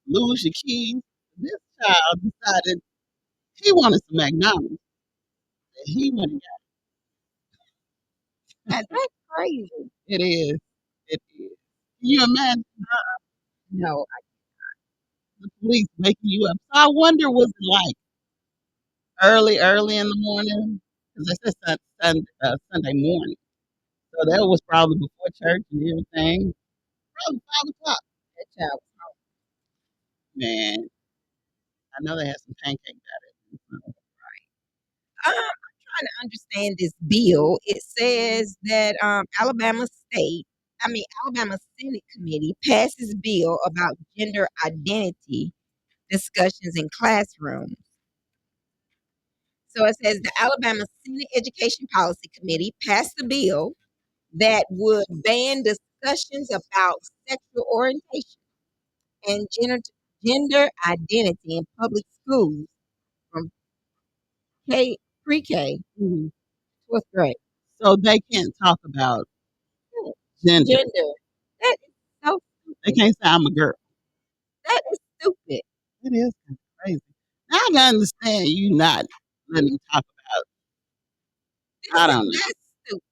lose your keys. This child decided he wanted some McDonald's. And he went and got That's crazy. it. It is. It is. Can you imagine No. the police waking you up? So I wonder, was it like early in the morning? Because they said Sunday morning. So that was probably before church and everything. Probably 5 o'clock. That child. Man. I know they had some pancake batter. I'm trying to understand this bill. It says that Alabama Senate Committee passes bill about gender identity discussions in classrooms. So it says the Alabama Senate Education Policy Committee passed a bill that would ban discussions about sexual orientation and gender identity in public schools from pre-K Mhm. to 4th grade. So they can't talk about gender. Gender. That is so They stupid. can't say I'm a girl. That is stupid. It is kind of crazy. Now I can understand you not letting them talk about. I don't know. That's stupid.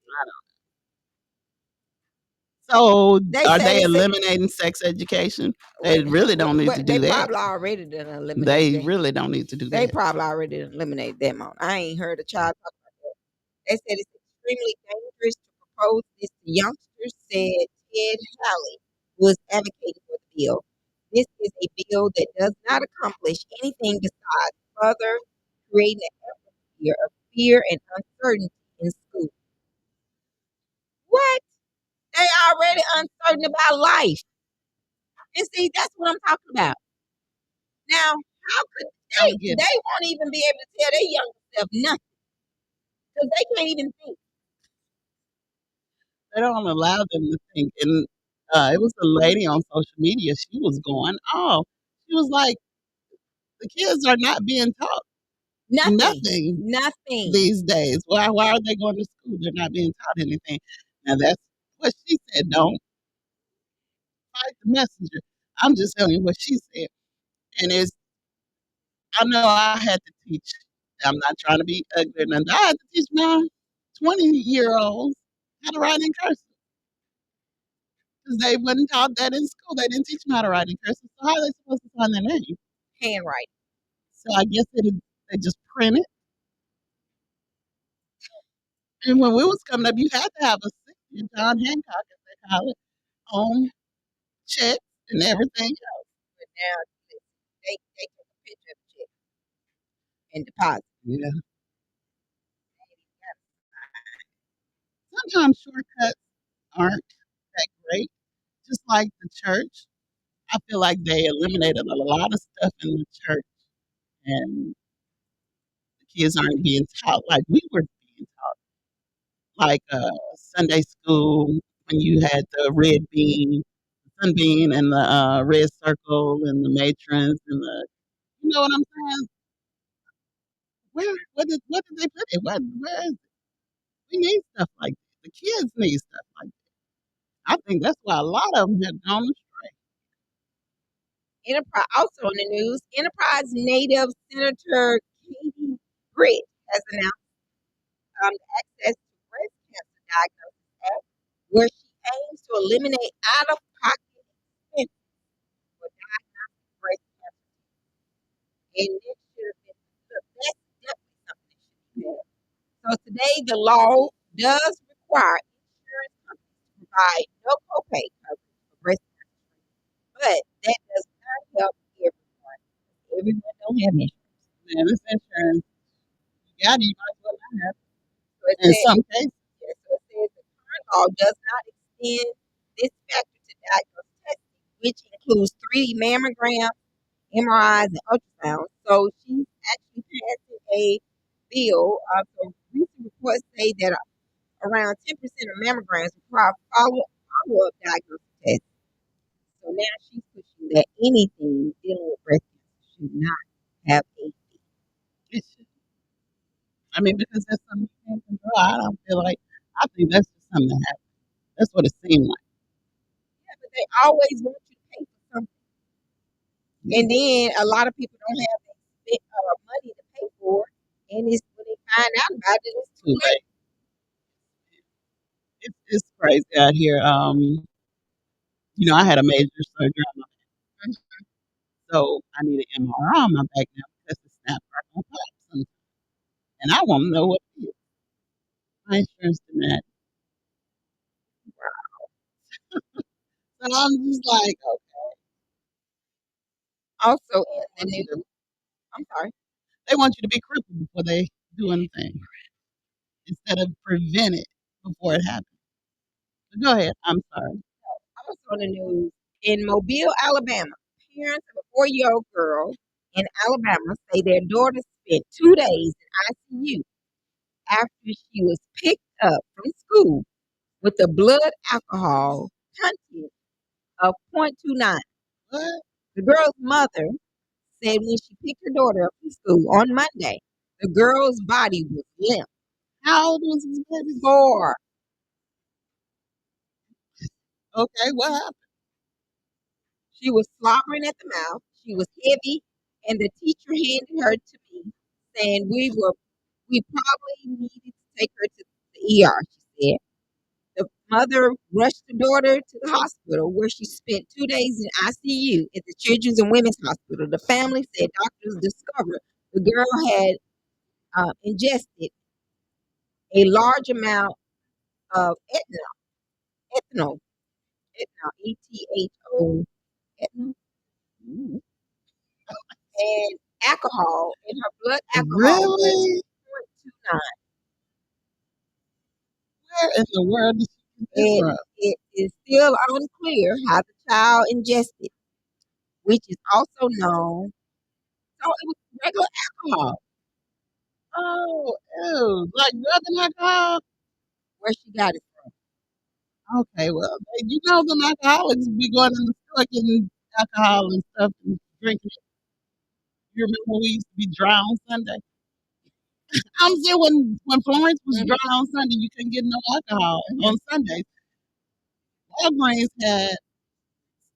So They are say they it's eliminating sex education? They really don't need to do they that. probably already done eliminated. They really don't need to do They that. probably already done eliminated that amount. I ain't heard a child talk about that. They said it's extremely dangerous to propose this to youngsters, said Ted Halley, who is advocating for the bill. This is a bill that does not accomplish anything besides further creating an atmosphere of fear and uncertainty in schools. What? They already uncertain about life. And see, that's what I'm talking about. Now, how could they won't even be able to tell their young self nothing because they can't even think. They don't allow them to think. And it was a lady on social media. She was going, oh, she was like, the kids are not being taught nothing Nothing. these days. Why are they going to school? They're not being taught anything. Now that's what she said. Don't fight the messenger. I'm just telling you what she said. And I know I had to teach. I'm not trying to be ugly or nothing. I had to teach my 20-year-olds how to write in cursive because they wasn't taught that in school. They didn't teach them how to write in cursive. So how are they supposed to sign their name? Handwriting. So I guess they just print it. And when we was coming up, you had to have a signature, John Hancock, as they call it, on checks and everything else. But now they take a picture of the check and deposit. Yeah. Sometimes shortcuts aren't that great. Just like the church, I feel like they eliminated a lot of stuff in the church, and the kids aren't being taught like we were being taught, like Sunday school when you had the red bean, sunbeam, and the red circle, and the matrons, and the you know what I'm saying? What did they put it? Where is it? We need stuff like that. The kids need stuff like that. I think that's why a lot of them have gone astray. Enterprise also in the news. Enterprise native Senator Katie Britt has announced access to breast cancer diagnosis act, where she aims to eliminate out-of-pocket expenses for diagnostic breast cancer. And this should have been look, that's definitely something that should be passed. So today the law does require insurance companies to provide no copay coverage for breast cancer, but that does not help everyone. Everyone don't have insurance. Man, this insurance, you got it, you might as well not have it. So it In says, some cases. yeah, so it says the current law does not extend this factor to diagnostic testing, which includes 3D mammograms, MRIs, and ultrasounds. So she's actually passing a bill. So recent reports say that around 10% of mammograms require follow-up diagnostic tests. So now she's pushing that anything dealing with breast cancer should not have a fee. It should. I mean, because that's something you can't control. I don't feel like, I think that's just something that happened. That's what it seemed like. Yeah, but they always want you to pay for something. And then a lot of people don't have money to pay for it. And it's when they find out about it, it's too Too late. late. It's crazy out here. I had a major surgery on my back. So I need an MRI on my back now because it snapped right on top sometimes. And I want to know what it is. My insurance denied. So I'm just like, okay. Also in the news, I'm sorry. They want you to be crippled before they do anything instead of prevent it before it happens. But go ahead. I'm sorry. I was on the news in Mobile, Alabama. Parents of a 4-year-old girl in Alabama say their daughter spent 2 days in ICU after she was picked up from school with a blood alcohol content of 0.29. What? The girl's mother said when she picked her daughter up from school on Monday, the girl's body was limp. How old was this baby? 4. Okay, what happened? She was slobbering at the mouth. She was heavy, and the teacher handed her to me, saying we probably needed to take her to the ER. She said. The mother rushed the daughter to the hospital, where she spent 2 days in ICU at the Children's and Women's Hospital. The family said doctors discovered the girl had ingested a large amount of ethanol, ethanol, ethanol, Ooh. and alcohol, and her blood alcohol was Really? 0.29. Where in the world did she get this And from? it is still unclear how the child ingested, which is also known. So it was regular alcohol. Oh, ew. Like rubbing alcohol? Where she got it from. Okay, well, you know them alcoholics be going in the store getting alcohol and stuff and drinking it. You remember when we used to be dry on Sunday? I'm saying when Florence was Mhm. dry on Sunday, you couldn't get no alcohol on Sundays. Walgreens had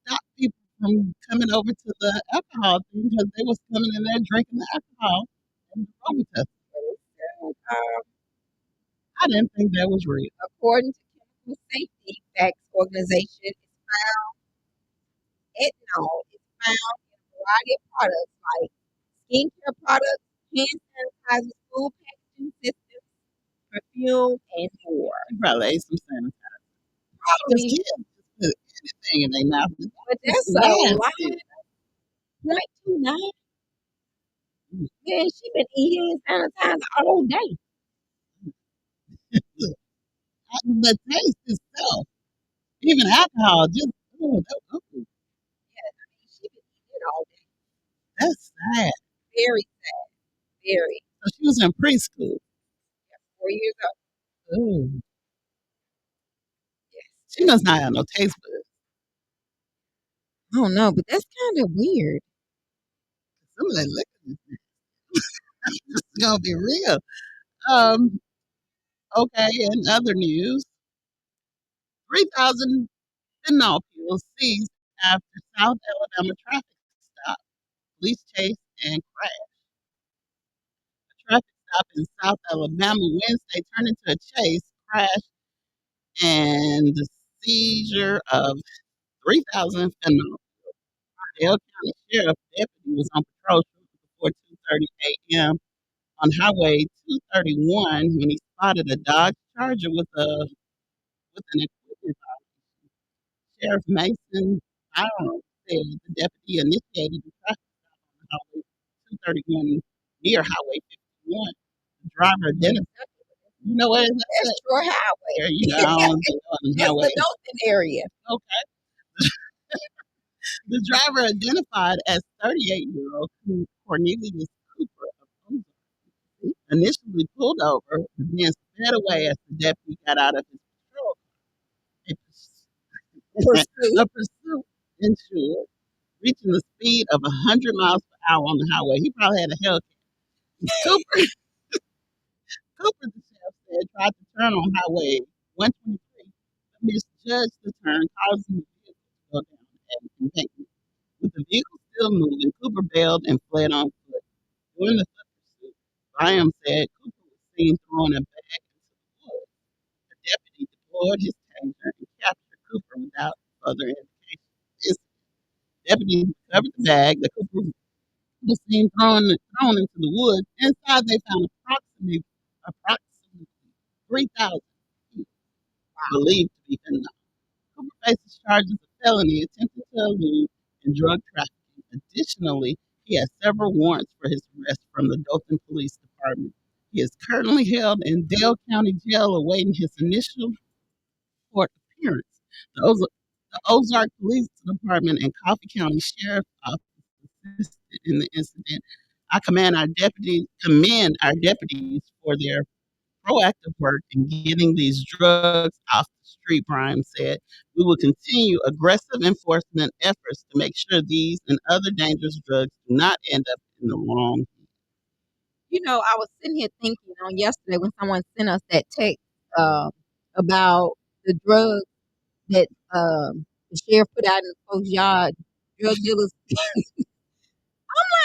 stopped people from coming over to the alcohol thing because they was coming in there drinking the alcohol and overdose. Um, I didn't think that was real. according to Chemical Safety Facts Organization, ethanol is found in a variety of products like skincare products, hand sanitizers, food packaging systems, perfume, and more. You probably ate some sanitizer. Because Probably, kids just put anything in their mouth. but It's that's a nasty. lot. 0.29. Man, she been eating sanitizer all day. The taste itself, even alcohol, just She been eating it all day. that's sad. Very sad. Very. So she was in preschool. 4 years old. Oh, Yes. she must not have no taste buds. I don't know, but that's kind of weird. Some of that liquor is gonna be real. Um, okay, in other news, 3,000 fentanyl pills seized after South Alabama traffic stop. Police chase and crash. A traffic stop in South Alabama Wednesday turned into a chase, crash, and the seizure of 3,000 fentanyl. Dale County Sheriff deputy was on patrol before 2:30 a.m. on Highway 231 when he spotted a Dodge Charger with an equipment violation. Sheriff Mason Byron said the deputy initiated the traffic stop on Highway 231 near Highway 51. The driver identified. You know what? That's Troy Highway. There, you know, I don't know on the That's highway. the Dothan area. Okay. The driver identified as 38-year-old Cornelius Cooper of Ozark initially pulled over and then sped away as the deputy got out of his patrol car. A pursuit ensued, reaching the speed of 100 miles per hour on the highway. He probably had a Hellcat. Cooper, the sheriff said, tried to turn on Highway 123, but misjudged the turn, causing the vehicle to go down an embankment. With the vehicle still moving, Cooper bailed and fled on foot. During the foot pursuit, Byam said Cooper was seen throwing a bag into the woods. The deputy deployed his taser and captured Cooper without further indication. His deputy recovered the bag that Cooper was seen thrown into the woods. Inside, they found approximately 3,000 believed to be fentanyl. Cooper faces charges of felony, attempted to elude, and drug trafficking. Additionally, he has several warrants for his from the Dothan Police Department. He is currently held in Dale County Jail awaiting his initial court appearance. The, the Ozark Police Department and Coffee County Sheriff's Office assisted in the incident. I commend our deputies for their proactive work in getting these drugs off the street, Brian said. We will continue aggressive enforcement efforts to make sure these and other dangerous drugs do not end up in the wrong. I was sitting here thinking on yesterday when someone sent us that text about the drugs that the sheriff put out in the folks' yard, drug dealers. I'm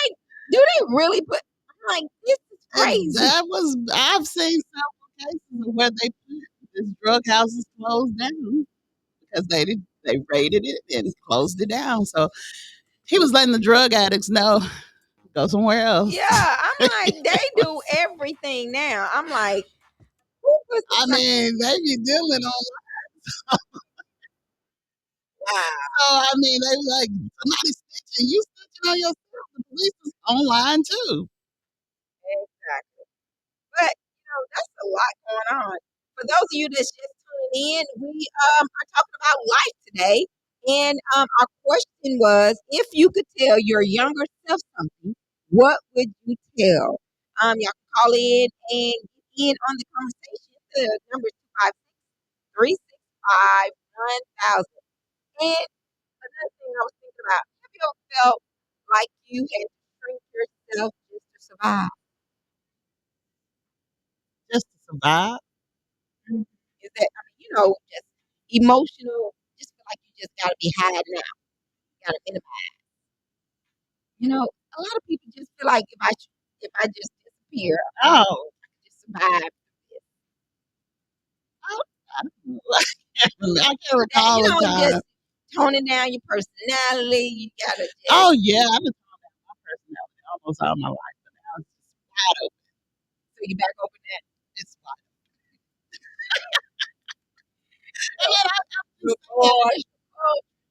like, do they really put? I'm like, this is And crazy. I've seen several cases where they put this drug houses closed down because they raided it and closed it down. So he was letting the drug addicts know, go somewhere else. Yeah, I'm like, they do everything now. I'm like, who puts I mean, they be dealing on. So I mean, they was like, somebody snitching, you snitching on yourself. The police is online too. Exactly. But that's a lot going on. For those of you that's just tuning in, we are talking about life today. And our question was, if you could tell your younger self something, what would you tell? Y'all can call in and get in on the conversation. The number is 256-365-1000. And another thing I was thinking about, have you ever felt like you had to shrink yourself just to survive? Just to survive. Is that, just emotional, just feel like you just got to be hiding out, got to minimize. A lot of people just feel like if I just disappear, I Oh, can just survive. I don't know. I can't recall a time. Just toning down your personality. You got to just. Oh yeah, I've been talking about my personality almost all my life, but now it's just wide open. So you back open that. It's wide open. And then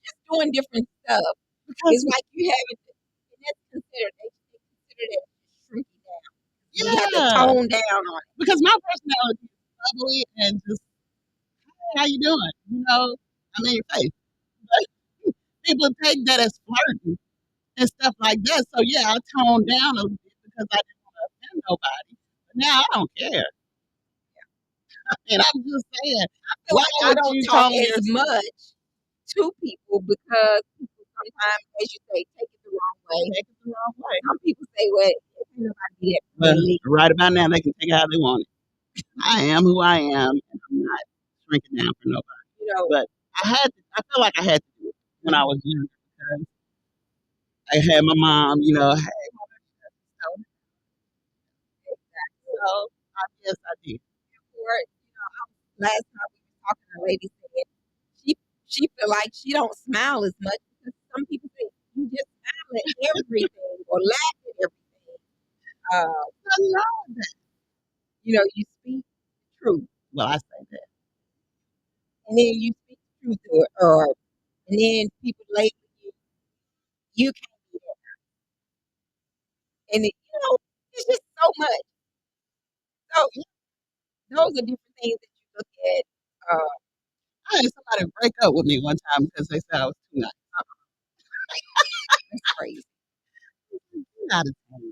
Just doing different stuff. because It's like you haven't, and that's considered, they consider that shrinking down. You have to yeah, tone down on it. because my personality is bubbly and just, hey, how you doing? I'm in your face. But people take that as flirting and stuff like that. So yeah, I toned down a little bit because I didn't want to offend nobody. But now I don't care. And I'm just saying, Feel why like I would don't you talk tone as yourself? much to people because people sometimes, as you say, take it the wrong way. Take it the wrong way. Some people say, well, if nobody do that But friendly. right about now, they can take it how they want it. I am who I am, and I'm not shrinking down for nobody. But I feel like I had to do it when I was younger because I had my mom, hey, mother, so I guess I did. Last time we were talking, a lady said she feel like she don't smile as much because some people say you just smile at everything or laugh at everything. Nothing wrong with that. You speak the truth, Well, I say that. and then you speak the truth to her, and then people label you. You can't be that, and it's just so much. So those are different things that you look at. I had somebody break up with me one time because they said I was too nice. That's crazy. You're not a tone.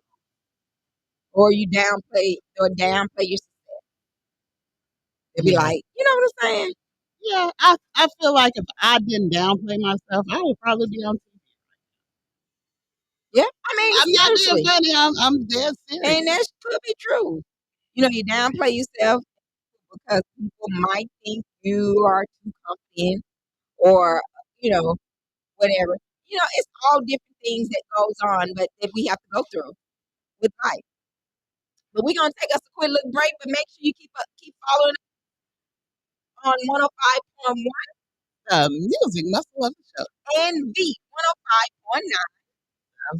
Or you downplay yourself. They'll be like, you know what I'm saying? Yeah, I feel like if I didn't downplay myself, I would probably be on TV. Yeah, I mean, I'm not seriously. being funny. I'm dead serious. And that could be true. You downplay yourself because people might think you are too confident or, whatever. It's all different things that goes on, but that we have to go through with life. But we're gonna take us a quick little break, but make sure you keep following on 105.1 Music muscle of the show. and V 105.9.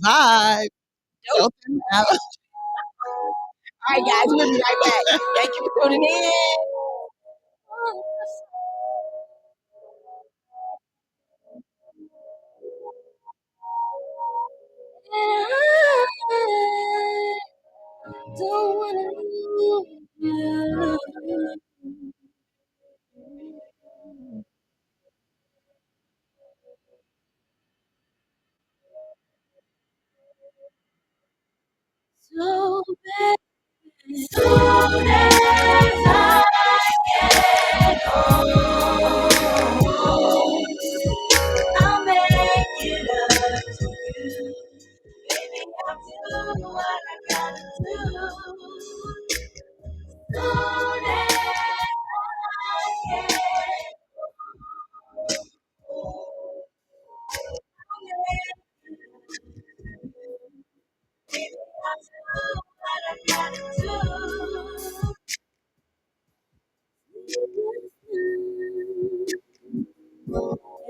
Vibe. Dothan, Alabama. All right, guys, we'll be right back. Thank you for tuning in.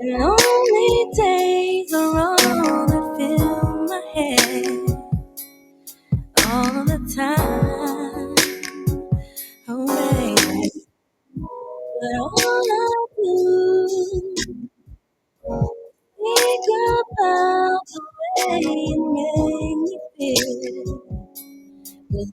Lonely days are all that fill my head all the time. Oh, baby. But all I do think about the way you make me feel. 'Cause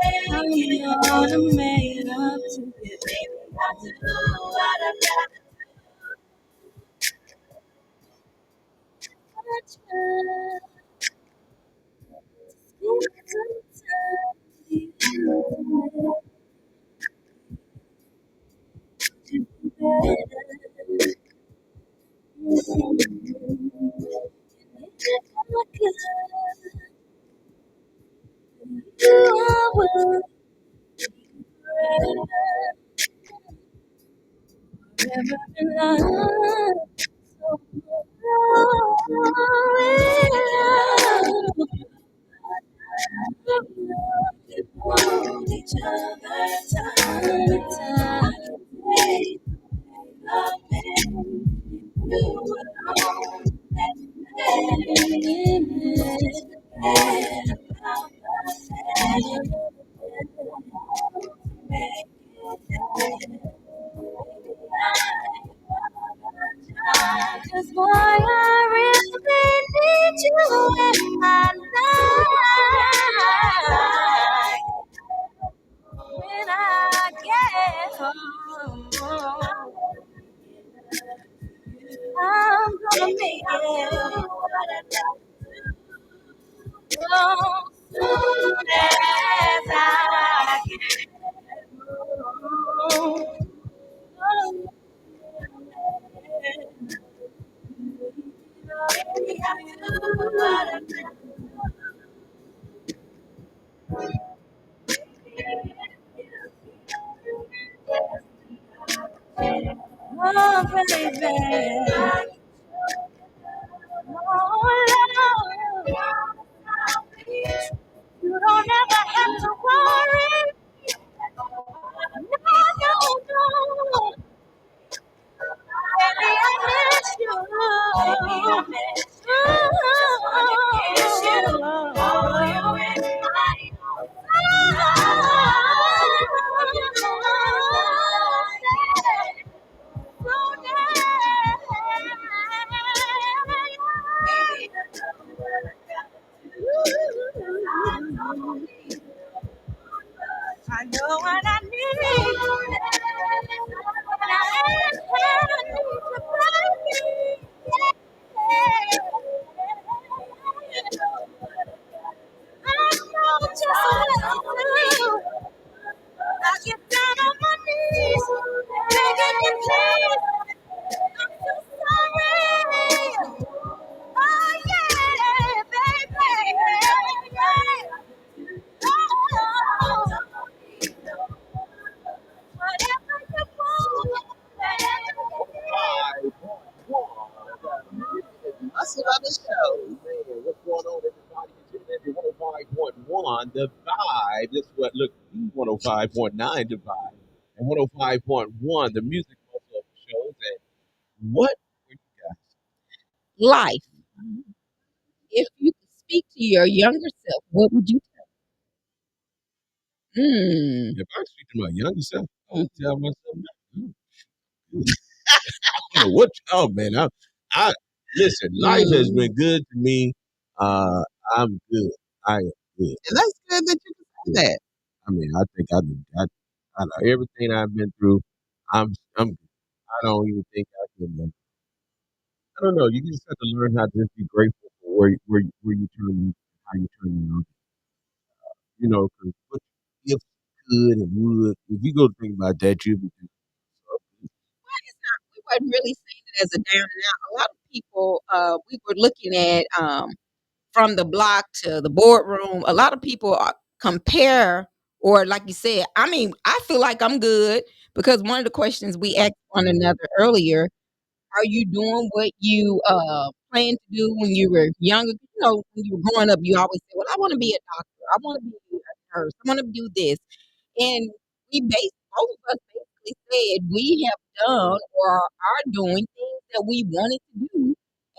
baby, I'm made up to get to do what I gotta hold each other time and time. Cause boy, I really need you in my life. When I get home, I'm gonna make it soon as I get home. Oh, baby. Oh, Lord. You don't ever have to worry. No, no, no. Baby, I miss you. Baby, I miss you. Oh, you're in my I know what I need. I need to baby. I know just what to do. I get down on my knees, begging you please. I'm so sorry. Oh yeah, baby. Oh, whatever you want. Muscle of the show. Man, what's going on, everybody? It's your 105.1, the vibe. This is what, look, 105.9, the vibe. And 105.1, the music also shows that what were you guys? Life. If you could speak to your younger self, what would you tell? If I speak to my younger self, I would tell myself, I don't know what, oh man, I listen, life has been good to me. Uh, I'm good. I am good. And that's good that you can say that. I mean, I think I know everything I've been through. I'm good. I don't even think I can. I don't know. You just have to learn how to just be grateful for where you turn, how you turn around. You know, because what if could and would, if you go think about that, you'll be thinking, Well, it's not. We wasn't really saying it as a down and out. A lot of people, we were looking at from the block to the boardroom. A lot of people compare, or like you said, I mean, I feel like I'm good because one of the questions we asked one another earlier, are you doing what you planned to do when you were younger? You know, when you were growing up, you always say, well, I want to be a doctor. I want to be a nurse. I want to do this. And both of us basically said we have done or are doing things that we wanted to do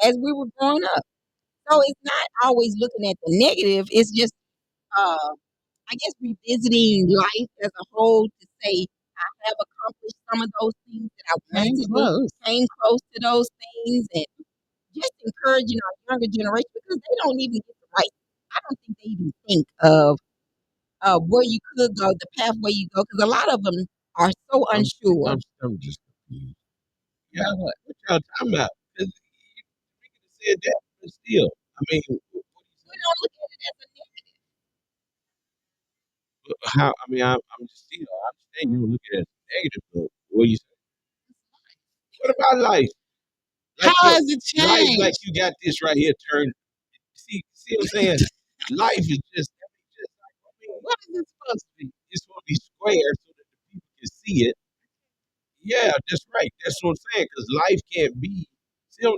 as we were growing up. So it's not always looking at the negative. It's just, uh, I guess, revisiting life as a whole to say, I have accomplished some of those things that I wanted Came to do, close. came close to those things, and just encouraging our younger generation because they don't even get the right. I don't think they even think of where you could go, the pathway you go, because a lot of them are so I'm unsure. I'm just confused. Yeah, what y'all talking about? 'Cause you could have said that, but still, I mean, what We don't look at it as a negative. how? I mean, I'm just still. I understand you don't look at it as negative, but what you say? What about life? How Like look, has it life, like changed? you got this right here. Turn. See what I'm saying? Life is just. I mean, what is it supposed to be? It's supposed to be square so that the people can see it. Yeah, that's right. That's what I'm saying. Because life can't be. See, that's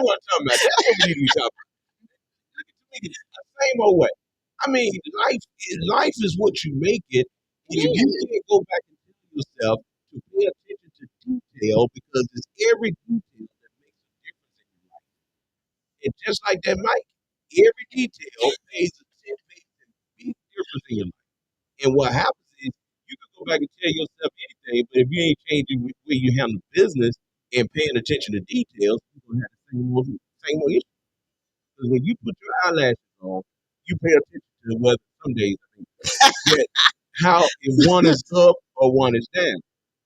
what I'm talking about. That's what we need to be talking about. Look at me the same old way. I mean, life is what you make it, and if you can't go back and tell yourself to pay attention to detail because it's every detail that makes a difference in your life. And just like that mic, every detail makes a big difference in your life. And what happens is you can go back and tell yourself anything, but if you ain't changing the way you handle business and paying attention to details, you're gonna have the same old issue. Because when you put your eyelashes on, you pay attention to whether some days that how if one is up or one is down.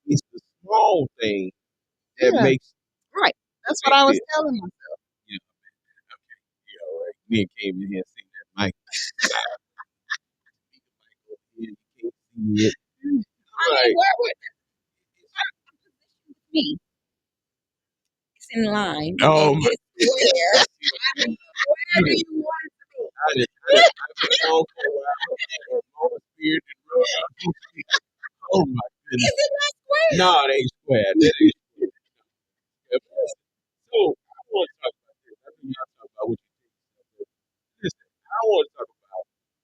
It's the small thing that Yeah, makes Right. that's the what I big was deal. telling myself. You know, okay, yeah, all right. We ain't came in here and seen that mic. You can't see it. I I'm mean, like, where would me? It's in line. oh And my this square. I mean, where do goodness. you want it to be? I don't care where I was at. All spirit and oh my goodness. Is it not square? No, it ain't square. That ain't square. So I want to talk about this. I think y'all talk about what you think. Listen, I want to talk about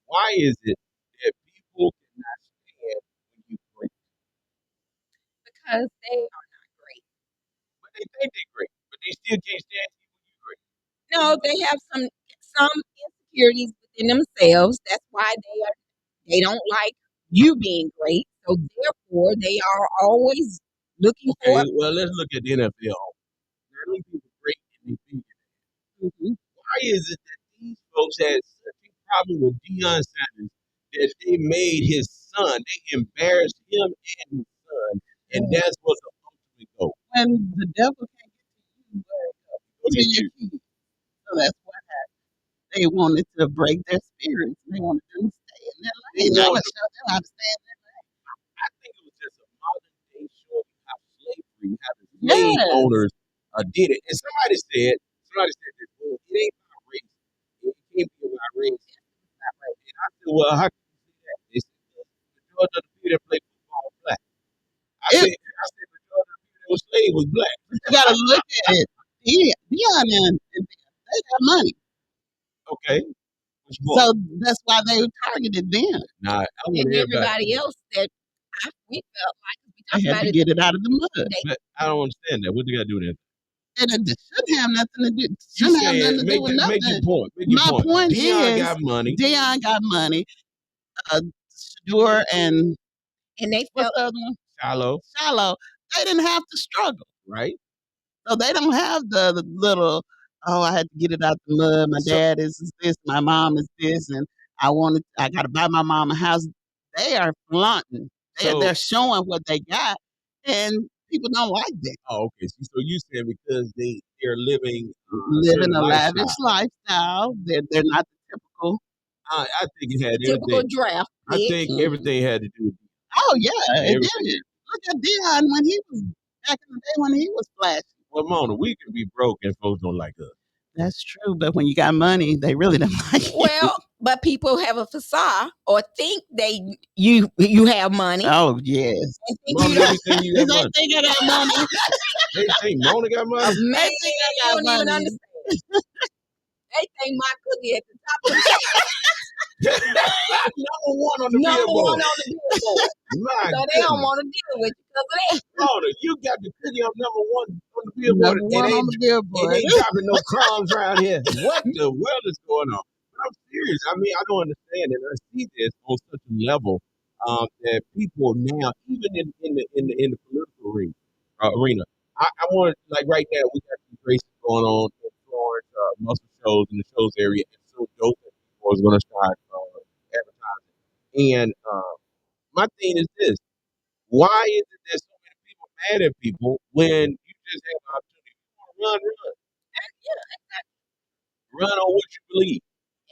why is it that people cannot stand when you great, Because they are not great. but they think they're great, but they still can't stand you when you're great. No, they have some insecurities within themselves. That's why they don't like you being great. So therefore, they are always looking for. Okay, well let's look at the NFL. Not only people great in the league, why is it that these folks had such a problem with Deion Sanders that they made his son, they embarrassed him and his son, and that's what the ultimate goal. When the devil can't get to you, Go to to your you. kids. So that's what they wanted to break their spirits. They wanted them to stay in their They lane. Not want to show them how to stay in their I think it was just a modern day showing how slavery, how the lane. slave Yes. owners did it. And somebody said this, well, it ain't about race. It can't be about race. And I said, well, how can you say that? They said, the majority of the people that play football are black. It, I said, the majority of the people that were slaves was black. you got to look at it. Dion and they got money. Okay, which So one? that's why they targeted them. Nah, I want And everybody. everybody else that we felt like we They talked had about to it. get it out of the mud. But I don't understand that. What they got to do with that? And it shouldn't have nothing to do. You Shouldn't have saying nothing to do with make your nothing. point. Make your My point. point Dion is, got money. Dion got money. Shador and And they what's felt the other one? Shiloh, Shiloh. They didn't have to struggle. right? So they don't have the little, oh, I had to get it out the mud. My So dad is this, my mom is this, and I got to buy my mom a house. They are flaunting. so They're showing what they got, and people don't like that. oh, okay. So you saying because they're living a Living certain a lifestyle. lavish lifestyle. They're not the typical. I think it the had typical everything. draft I pick. think everything had to do with Oh yeah, it everything. did. Look at Dion when he was back in the day when he was flashy. Well, Mona, we can be broke and folks don't like us. That's true, but when you got money, they really don't like you. Well, but people have a facade or think you have money. Oh yes. And think Mona, you let me think you got They money. think I got money. They think Mona got money. Man, They think I you got don't even money. understand. They think my cookie at the top of the Number one on the number billboard. one on the billboard. My So they don't goodness. want to deal with you because of that. Mona, you got the cookie up number one on the billboard. Number one on the It billboard. ain't dropping no crumbs around here. What the world is going on? But I'm serious. I mean, I don't understand it. I see this on such a level that people now, even in the political arena, I want, like right now, we got some races going on in Florence, muscle shows in the shows area, and so Joseph people is going to start advertising. And my thing is this: why is it that so many people mad at people when you just have an opportunity? You want to run. Run on what you believe.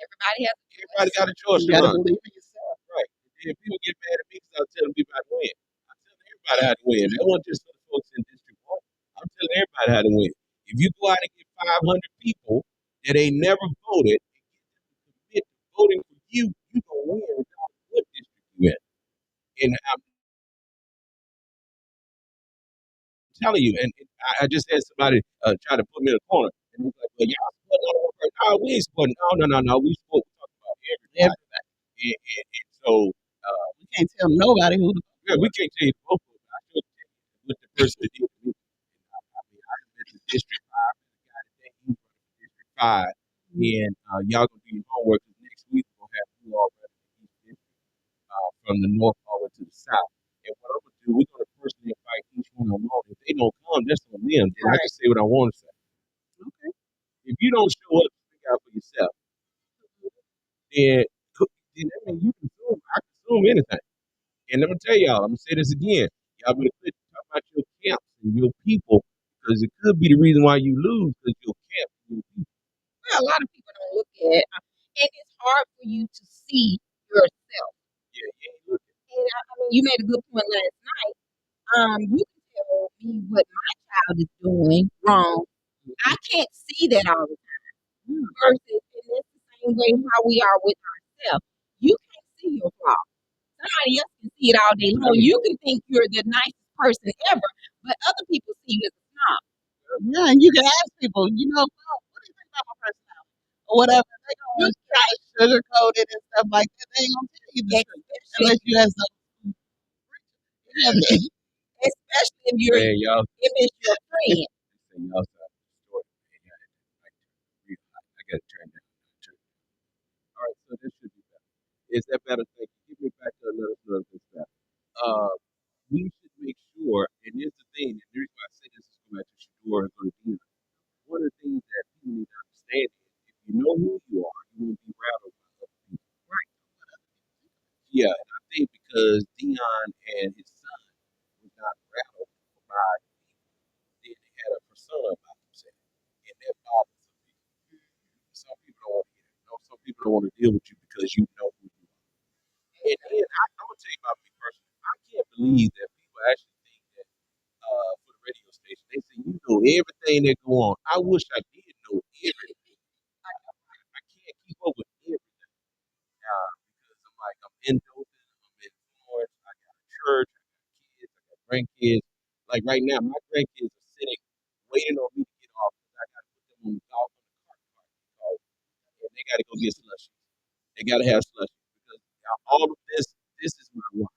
Everybody got a choice You to gotta run. believe in yourself. Right. And people get mad at me because I'm telling people how to win. I'm telling everybody how to win. That wasn't just for the folks in District 1. I'm telling everybody how to win. If you go out and get 500 people that ain't never voted and get them to commit to voting for you, you going to win regardless of what district you in. And I'm telling you, and I just had somebody try to put me in a corner. And he's like, well, y'all supporting all the workers. No, we ain't supporting. No. We support. We talk about everybody. And so, We can't tell nobody who to yeah, we can't tell you both of them. I should tell you what the person that did to me. I mean, I went to District 5. The guy that think he's running for District 5. And y'all going to do your homework because next week we're going to have you all running for each district from the north all the way to the south. And what I'm going to do, we're going to personally invite each one of them on. If they don't come, that's on them. Then I can say what I want to say. Okay. If you don't show up, speak out for yourself. Then that means you consume. I consume anything. And I'm gonna tell y'all, I'm gonna say this again. Y'all better quit talking about your camps and your people because it could be the reason why you lose because your camp and your people. Well, a lot of people don't look at it. And it's hard for you to see yourself. Yeah, you ain't looking. And I mean, you made a good point last night. You can tell me what my child is doing wrong. I can't see that all the time. Versus, and it's the same way how we are with ourselves. You can't see your flaw. Somebody else can see it all day long. You can think you're the nicest person ever, but other people see you as a snob. Yeah, and you can ask people, you know, "Oh, what do you think about my personality?" Or whatever. They gonna try to sugarcoat it and stuff like that. They ain't gonna tell you the truth. Unless you have some Especially if you're Man, y'all if it's your friend. say y'all side of the story. Man, y'all had to, like, I got to turn down. All right, so this should be better. Is that better? Thank you. Give me back to another good stuff. We should make sure, and here's the thing, and the reason why I say this is going back to Shador and going to be one of the things that people need to understand is if you know who you are, you won't be rattled by other people. Right. Yeah, and I think because Dion and his son was not rattled by then they had a persona about themselves. And that bothers some people. Some people don't want to hear it. You know, some people don't want to deal with you because you know who you are. And then I'm gonna tell you about me personally. I can't believe that people actually think that for the radio station, they say you know everything that go on. I wish I did know everything. I can't keep up with everything because I'm like I'm in Dothan, I'm in Florence, I got a church, I got kids, I got grandkids. Like right now, my grandkids are sitting waiting on me to get off because I got to put them on the golf on the cart, and they got to go get slushies. They got to have slushies because all of this. This is my why.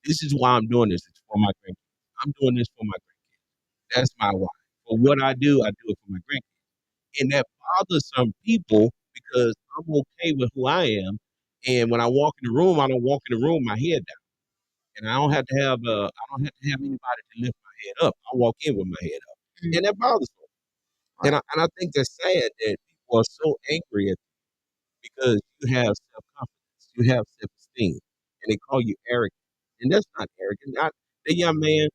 This is why I'm doing this. It's for my grandkids. I'm doing this for my grandkids. That's my why. For what I do it for my grandkids. And that bothers some people because I'm okay with who I am. And when I walk in the room, I don't walk in the room with my head down. And I don't have to have anybody to lift my head up. I walk in with my head up. And that bothers me. And I think that's sad that people are so angry at because you have self confidence, you have self esteem, and they call you arrogant. And that's not arrogant. The young man,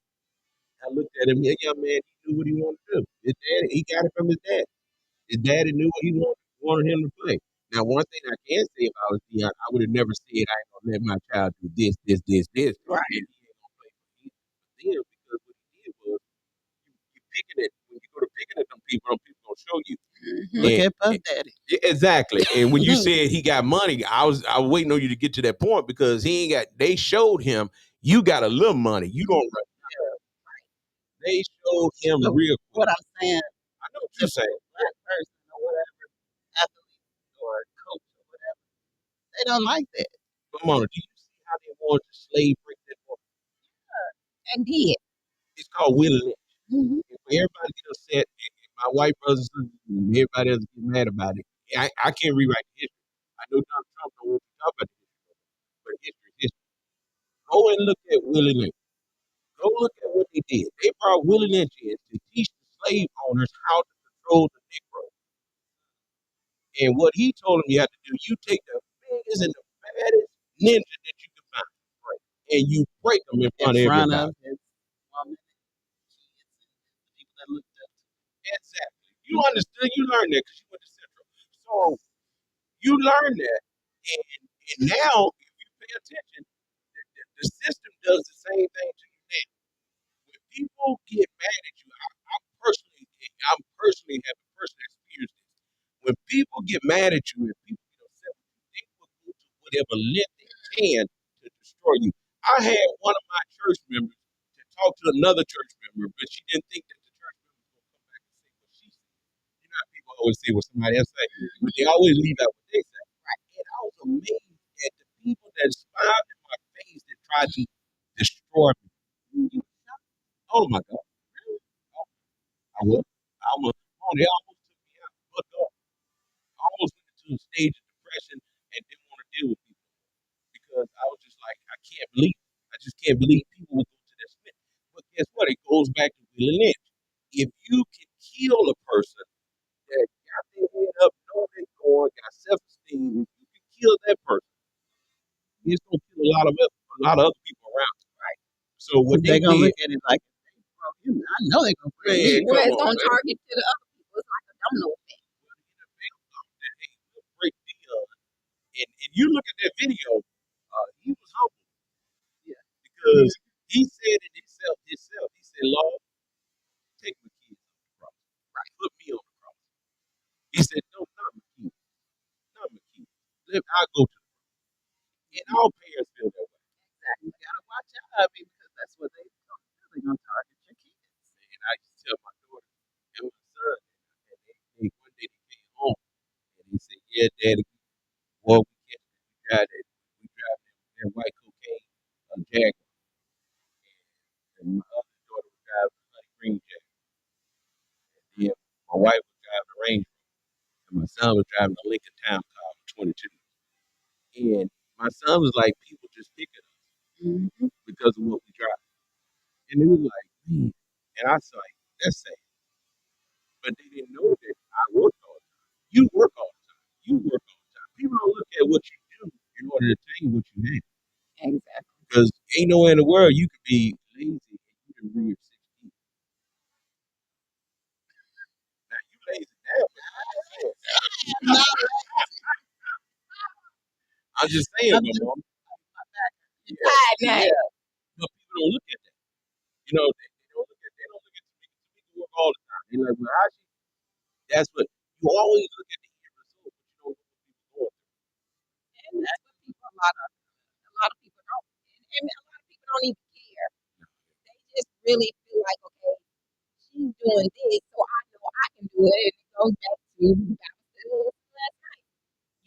I looked at him, that young man, he knew what he wanted to do. His daddy, he got it from his dad. His daddy knew what he wanted him to play. Now, one thing I can say if I was Dion, I would have never said I ain't gonna let my child do this. Right. And he ain't gonna play for me. But then because what he did was people gonna show you. Look And- at Puff Daddy. Yeah, exactly. And when you said he got money, I was waiting on you to get to that point because he ain't got. They showed him you got a little money. You don't. They showed him Look, real quick. What I'm saying, I know what you're saying. black person or whatever, athlete or coach or whatever, they don't like that. But Mona, do you see how they wanted to slave break that book? And did. It's called Willie Lynch. Mhm. And for everybody get upset, and my white brothers and everybody else get mad about it. I can't rewrite the history. I know Donald Trump don't want to talk about the history, but history is history. Go and look at Willie Lynch. Go look at what they did. They brought Willie Lynch in to teach the slave owners how to control the Negro. And what he told them you have to do, you take the biggest and the baddest ninja that you can find, and you break them in front of everybody. his woman, kids, and people that looked up to him. Exactly. You understood. You learned that because you went to Central. So you learned that, and now if you pay attention, the system does the same thing to you now. When people get mad at you, I'm personally having personal experience this. When people get mad at you and people get upset with you, they will go to whatever length they can to destroy you. I had one of my church members to talk to another church member, but she didn't think that the church member was going to come back and say what she said. You know how people always say what somebody else say, but they always leave out what they say. And I was amazed at the people that smiled in my face that tried to destroy me. Oh my God. Really? I was. I almost, they almost took me out. But I almost went into a stage of depression and didn't want to deal with people because I was just like, I can't believe it. I just can't believe people would go to that Smith. But guess what? It goes back to Willie Lynch. If you can kill a person that got their head up, know they're going, got self-esteem, if you can kill that person, it's gonna kill a lot of other people around. Right. So what They they gonna did, look at it like, bro, I know they gonna put man, me. Well, come it's on, on man. target to the other people. It's like a domino effect. Break the and you look at that video, he was humble. Yeah. Because he said it himself. He said, Lord, take my kids on the cross. Right. Put me on the cross. He said, no, not my kids. Not my kids. I'll go to the cross. And all parents feel that way. Exactly. You gotta watch out. I mean, because that's what they gonna do. They're gonna target your kids. And I used to tell my daughter and my son, and one day they came home and he said, yeah, Daddy, well, we drive that white cocaine Jaguar. And my other daughter was driving a honey green Jaguar. And then my wife was driving a Range Rover. And my son was driving a Lincoln Town Car 22. And my son was like, people just pick at us because of what we drive. And it was like, man. And I was like, that's sad. But they didn't know that I work all the time. You work all the time. You work all the time. People don't look at what you do in order to tell you what you have. Exactly. Because ain't nowhere in the world you could be lazy and you can read 16. Now you lazy now, but I'm just saying, my mom. Now, But people don't look at that. You know, they don't look at Tamika work all the time. They're like, well, how she? That's what you always look at the end result, but you don't look at people going through. and that's what people, a lot of people don't. And a lot of people don't even care. They just really feel like, okay, she's doing this, so I know I can do it. And it goes back to last night.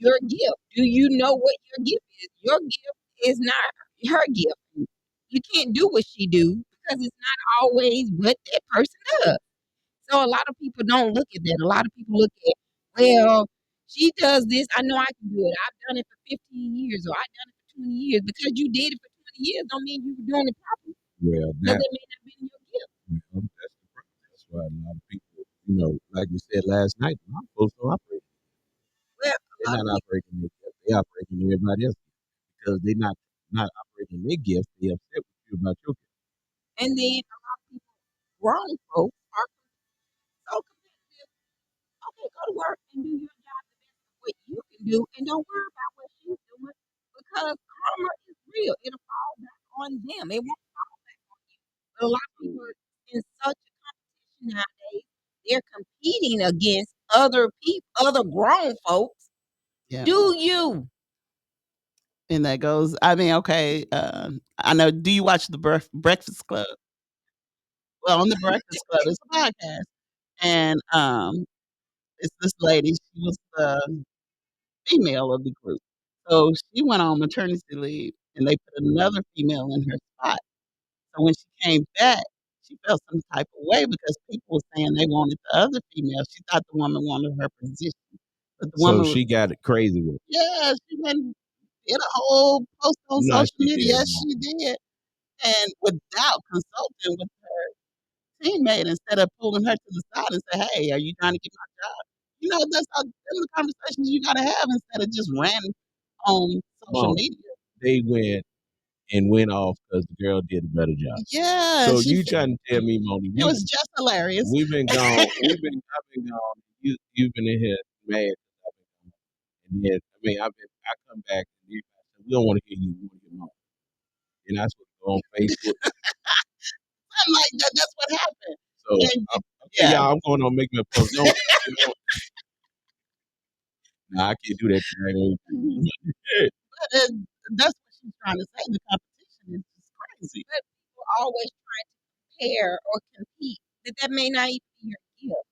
Your gift. Do you know what your gift is? Your gift is not her gift. You can't do what she do because it's not always what that person does. So a lot of people don't look at that. A lot of people look at, well, she does this. I know I can do it. I've done it for 15 years or I've done it for 20 years. Because you did it for 20 years don't mean you were doing it properly. Well, Because it may not be your gift. that's the problem. That's why a lot of people, like you said last night, I'm supposed to operate. Well, They're not operating their gift. They're operating everybody else because they're not operating their gift. They upset with you about your gift. and then a lot of people, grown folks, are so competitive. Okay, go to work and do your job the best of what you can do, and don't worry about what she's doing because karma is real. It'll fall back on them. It won't fall back on you. But a lot of people are in such a competition nowadays they're competing against other people, other grown folks. Yeah. Do you? And that goes, I mean, okay, I know, do you watch the Breakfast Club? Well, on the Breakfast Club, it's a podcast. And it's this lady, she was the female of the group. So she went on maternity leave and they put another female in her spot. So when she came back, she felt some type of way because people were saying they wanted the other female. She thought the woman wanted her position. But the So woman was, she got it crazy with it. yeah, she went and did a whole post on No, social she media. Yes, didn't. she did. And without consulting with her teammate, instead of pulling her to the side and say, "Hey, are you trying to get my job?" You know, that's the conversations you got to have instead of just ranting on social Mom, media. they went off because the girl did a better job. Yeah, So you trying to tell me, Moni? It was just hilarious. We've been gone. I've been gone. You've been in here mad. And then, I come back and we don't want to hear you. We want to hear Mom. And that's what go on Facebook. I'm like, that's what happened. So, And, okay, y'all, I'm going on making a post. No, nah, I can't do that. But that's what she's trying to say. The competition is just crazy. But people always trying to compare or compete. That may not even be your gift.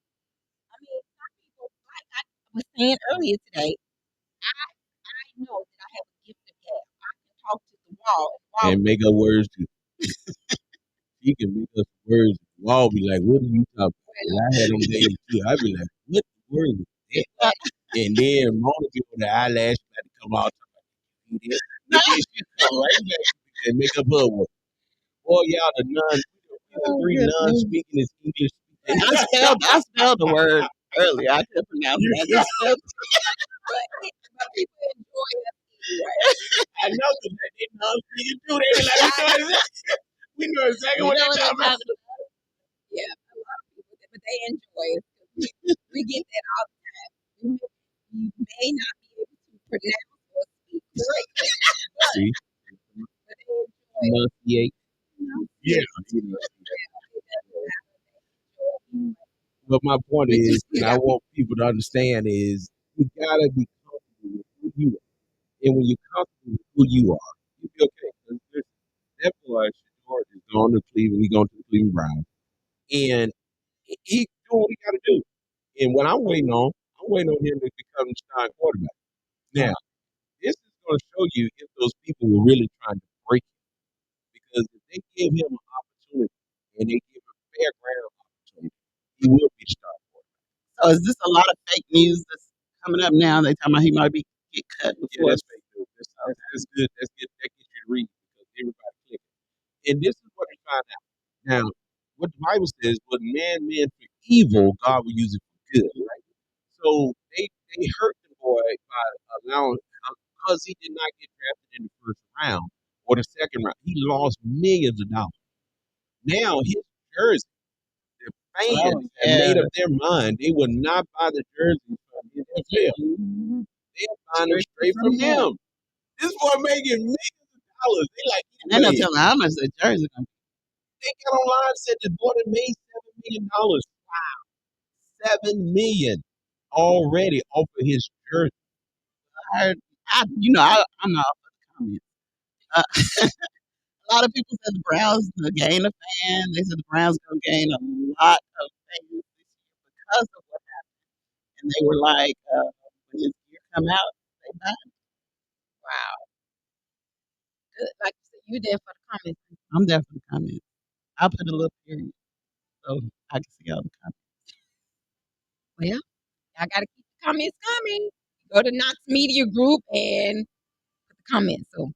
I mean, some people, like I was saying earlier today, I know that I have a gift of gab. I can talk to the wall, and the wall And make up words too. He can make up words. The wall be like, "What are you talking about?" And I had them days too. I be like, "What the word is that?" And then Mona be with the eyelash about to come out. And then she come right back and make up her word. Boy, y'all the three non-speaking is English. I spelled the word earlier. I couldn't pronounce it. I just spelled it. but people enjoy it. I know that they non-speaking too. They be like, we know exactly what they're talking about. Yeah, a lot of people, but they enjoy it. We get that all the time. You may not be able to pronounce or speak correctly, See? but they enjoy it. Enunciate. Yeah. But my point is, and I want people to understand is, you gotta be comfortable with who you are. And when you're comfortable with who you are, you'll be okay. 'Cause that boy, Shador, is going to Cleveland. He's going to the Cleveland Browns. And he's doing what he got to do. And what I'm waiting on him to become the starting quarterback. Now, this is going to show you if those people were really trying to break him. Because if they give him an opportunity and they give him a fair ground opportunity, he will be the starting quarterback. So is this a lot of fake news that's coming up now? They talking about he might get cut Yeah, before. that's fake news. That's good. That gets you to read because everybody clicking. And this is what we find out. Now, what the Bible says, what man meant for evil, God will use it for good, right? So they hurt the boy by allowing, because he did not get drafted in the first round or the second round. He lost millions of dollars. Now his jersey, the fans have made up their mind they will not buy the jersey from the NFL. They're buying them straight from him. This boy making millions of dollars. They like, And they're not telling how much that jersey gonna be. they got online and said the boy that made $7 million. Wow. $7 million already off of his jersey. I'm not for the comments. A lot of people said the Browns will gain a fan. They said the Browns gonna gain a lot of fans this year because of what happened. And they were like, when his year come out, they buy it. Wow. Good. Like you said, you're there for the comments. I'm there for the comments. I'll put a little period so I can see all the comments. Well, y'all got to keep the comments coming. Go to Knox Media Group and put the comments. So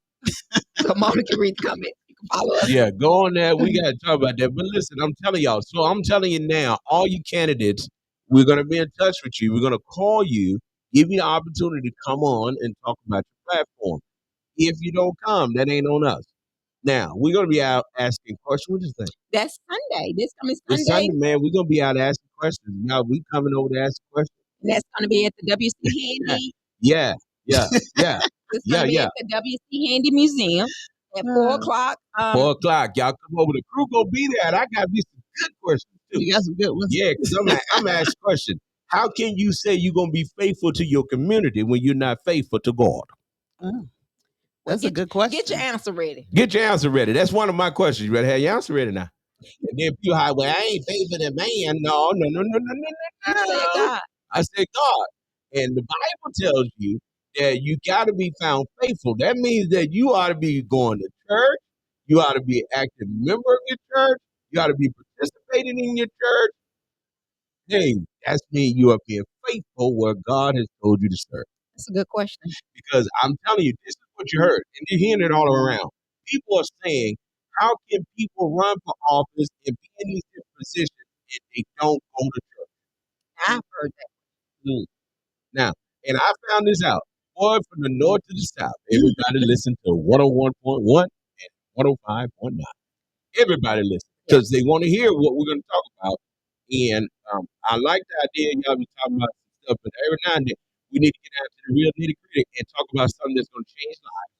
Mona can read the comments. You can follow us. Yeah, go on there. We got to talk about that. But listen, I'm telling y'all. So I'm telling you now, all you candidates, we're going to be in touch with you. We're going to call you, give you the opportunity to come on and talk about your platform. If you don't come, that ain't on us. Now, we're going to be out asking questions. What do you think? That's Sunday. This coming This Sunday. Sunday, man, we're going to be out asking questions. Now, we coming over to ask questions. And that's going to be at the WC Handy. Yeah. It's going to be at the WC Handy Museum at 4 o'clock. 4 o'clock. Y'all come over. The crew going to be there. And I got me some good questions. too. You got some good ones. Yeah, because I'm asked a question. How can you say you're gonna be faithful to your community when you're not faithful to God? Oh, Well, that's a good question. Get your answer ready. Get your answer ready. That's one of my questions. You better have your answer ready now. And then people hide, well, I ain't faithful to man. No. You said God. I said God. And the Bible tells you that you got to be found faithful. That means that you ought to be going to church. You ought to be an active member of your church. You ought to be participating in your church. Hey, that's mean you are being faithful where God has told you to serve. That's a good question. Because I'm telling you, this is what you heard, and you're hearing it all around. People are saying, how can people run for office and be in these different positions if they don't go to church? I've heard that. Now, and I found this out. Boy, from the north to the south, everybody listen to 101.1 and 105.9. Everybody listen because they want to hear what we're going to talk about. And I like the idea y'all be talking about some stuff, but every now and then we need to get out to the real nitty gritty and talk about something that's going to change lives,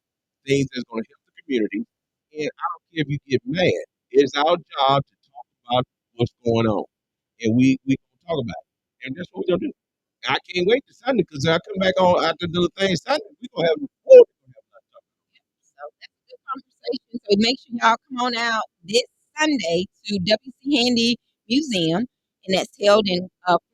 things that's going to help the community. And I don't care if you get mad. It's our job to talk about what's going on, and we going to talk about it, and that's what we're going to do. And I can't wait to Sunday because I come back on after the thing Sunday. We're going to have a full. So that's a good conversation. So make sure y'all come on out this Sunday to WC Handy Museum, and that's held in Florence,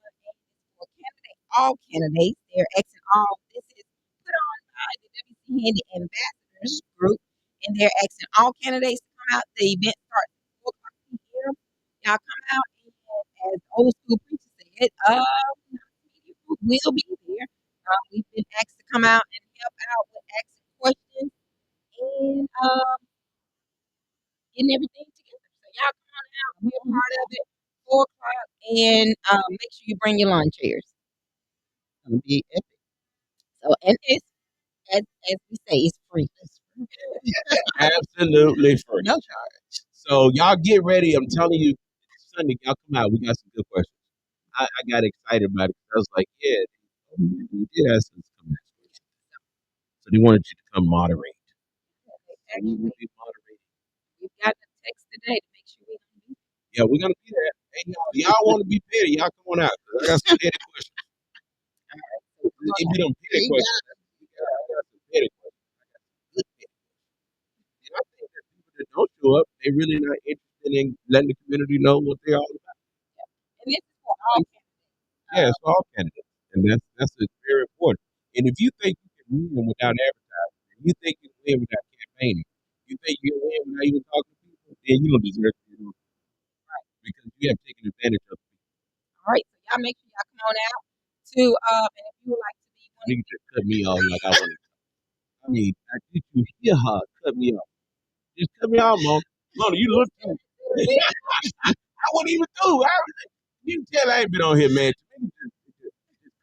Alabama. And for all candidates, they're asking all. This is put on by the WC Handy Ambassadors Group, and they're asking all candidates to come out. The event starts at 4 o'clock p.m. Y'all come out, and as old school preacher said, we'll be there. We've been asked to come out and help out with asking questions and getting everything together. So y'all come on out, be a part of it. 4 o'clock, and make sure you bring your lawn chairs. It's gonna be epic. So and it's as we say, it's free. Absolutely free. No charge. So y'all get ready. I'm telling you, Sunday, y'all come out. We got some good questions. I got excited about it. I was like, yeah, we did ask them to come out. So they wanted you to come moderate. And we will be moderating. We've got a text today to make sure we can be. Yeah, we're gonna be there. Hey, y'all want to be petty? Y'all come on out. 'Cause I got some petty questions. If you don't petty questions, I got some petty questions. I got some good petty questions. And I think that people that don't show up, they really not interested in letting the community know what they're all about. And this is for all candidates. Yeah, it's for all candidates, and that's very important. And if you think you can win without advertising, if you think you can win without campaigning, you think you can win without even talking to people, then you don't deserve to be right because you have taken advantage of people. All right, so y'all make sure y'all come on out to and if you would like to be one. Nigga just cut me off like I wanted. I mean, did you hear her cut me off? Just cut me off, Mom. Mona, you look. I wasn't even through. You can tell I ain't been on here, man. Just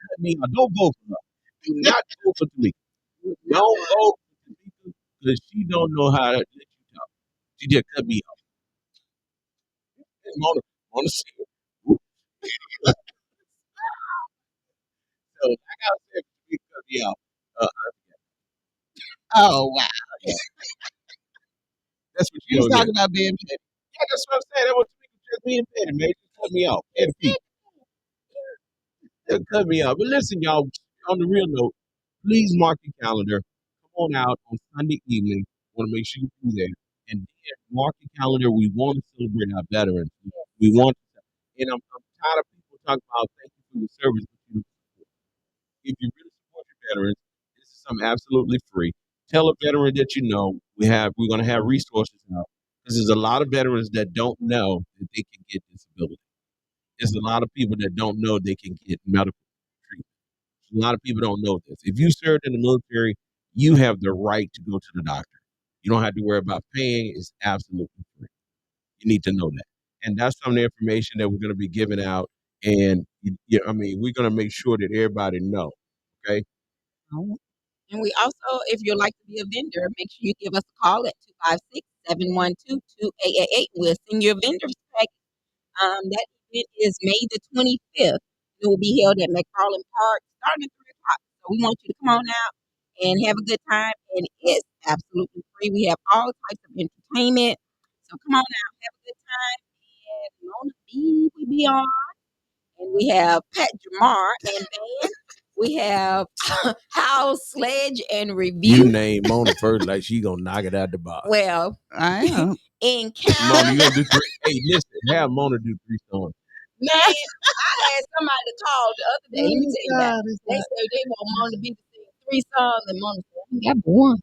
cut me off. Don't vote for her. Do not vote for Tamika. Don't vote for Tamika because she don't know how to let you talk. She just cut me off. Mona said, "Ooh." So I gotta say, she cut me off. Oh wow. That's what You you was don't talking get. about being petty. Yeah, that's what I'm saying. That was Tamika just being petty, man. Just cut me off. Petty feet. Just cut me off. But listen, y'all, on the real note, please mark your calendar. Come on out on Sunday evening. Want to make sure you be there. And then mark your calendar. We want to celebrate our veterans. We want to, and I'm tired of people talking about thank you for your service. But you don't support. If you really support your veterans, this is something absolutely free. Tell a veteran that you know we're going to have resources now because there's a lot of veterans that don't know that they can get disability. There's a lot of people that don't know they can get medical treatment. A lot of people don't know this. If you served in the military, you have the right to go to the doctor. You don't have to worry about paying. It's absolutely free. You need to know that. And that's some of the information that we're going to be giving out. And I mean, we're going to make sure that everybody know. Okay. And we also, if you'd like to be a vendor, make sure you give us a call at 256-712-2888. We'll send you a vendor's pack. That event is May the 25th. It will be held at McFarland Park starting at 3 o'clock. So we want you to come on out and have a good time. And it's absolutely free. We have all types of entertainment. So come on out, have a good time. Mona B. We be on, and we have Pat Jamar and band. We have House Sledge and You Review. name Mona first, like she gonna knock it out the box. Well, I am. in Mona, Canada, you gonna do 3? Hey, listen, have Mona do 3 songs. man, I had somebody call the other day. Let me tell you that. God, it's They not- said they want Mona B to sing 3 songs, and Mona said, I got one.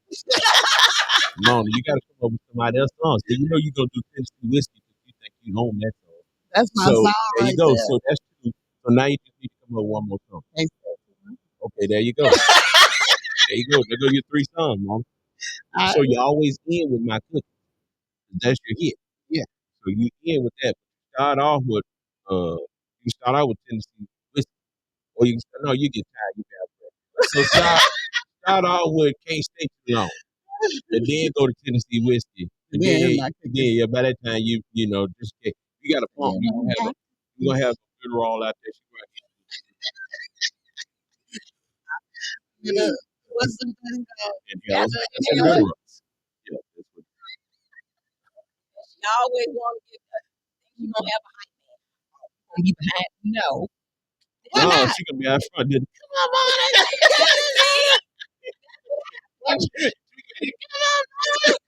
Mona, you gotta come up with somebody else's songs. So you know you gonna do Tennessee Whiskey because you think you own that song. That's my So song there right you go. there. So that's 2. So now you just need to come up with one more song. Okay, there you go. There you go. There go your 3 songs, Mona. I- So you always end with My Cookie. That's your hit. Yeah. So you end with that. Start off with you start out with Tennessee Whiskey. Or you no, you get tired, you got that. So start out with Can't Stay Too Long. And then go to Tennessee Whiskey. And Then then, My Cookie. yeah, by that time you know, just you got a pump. Yeah. You gonna have a good roll out there. You know, what's the thing called? And yeah, that's Yeah. a good roll. Yeah, that's what She always want to get you gonna have a hype man. Gonna be behind. No. Why no, not? she gonna be out front. Then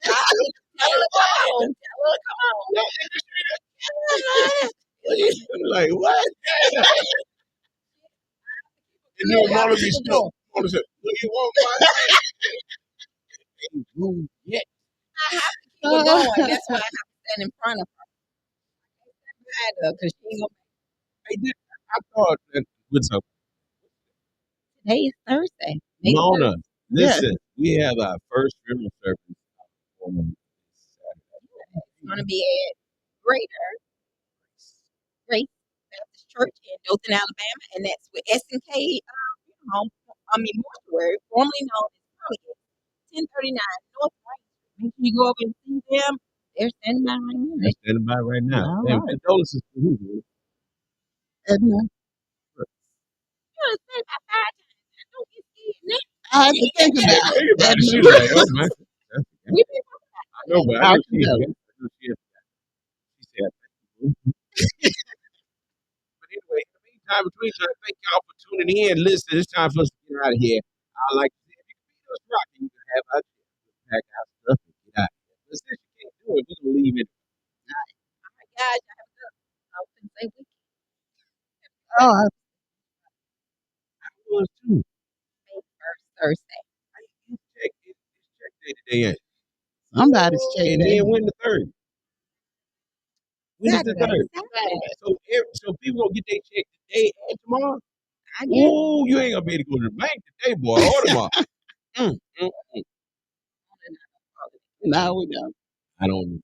Tell her, come on. Tell her, come on. like what? And then Mona be stuck. Mona said, "Do you want my room yet?" I have to keep her going. That's why I have to stand in front of her. Behind her, because she ain't gonna. Hey, I thought that what's up, Today is Thursday. May the Mona. Yeah. Listen, we have our first funeral service on Saturday. It's gonna be at Greater Grace Baptist Church in Dothan, Alabama, and that's with S&K Mortuary, formerly known as Promegate, 1039 North Range Street. Make sure you go over and see them. They're standing by right now. They're standing by right now. All Hey, right. condolences to who? Man? Edna, You done said about 5 times. Don't get scared now. I have to think about it. Think about it. She Edna. was like, "Oh my." We been I know, but I Our know she is. condolences. I know she is. She said, but anyway, in the meantime, between time, thank y'all for tuning in. Listen, it's time for us to get out of here. I like to say, if you can beat us rocking, you can have our pack our stuff and get out of here. But since you can't do it, we're gonna leave it. Oh my gosh, I have to. I was gonna say we Oh, I- I was too. May 1st Thursday. It's check day today, ain't it? somebody's And checking then in. when the 3rd? When is the Saturday. 3rd? Saturday. So people gonna get their check today and tomorrow. I guess. Ooh, you ain't gonna be able to go to the bank today, boy, or tomorrow. No, we don't. I don't.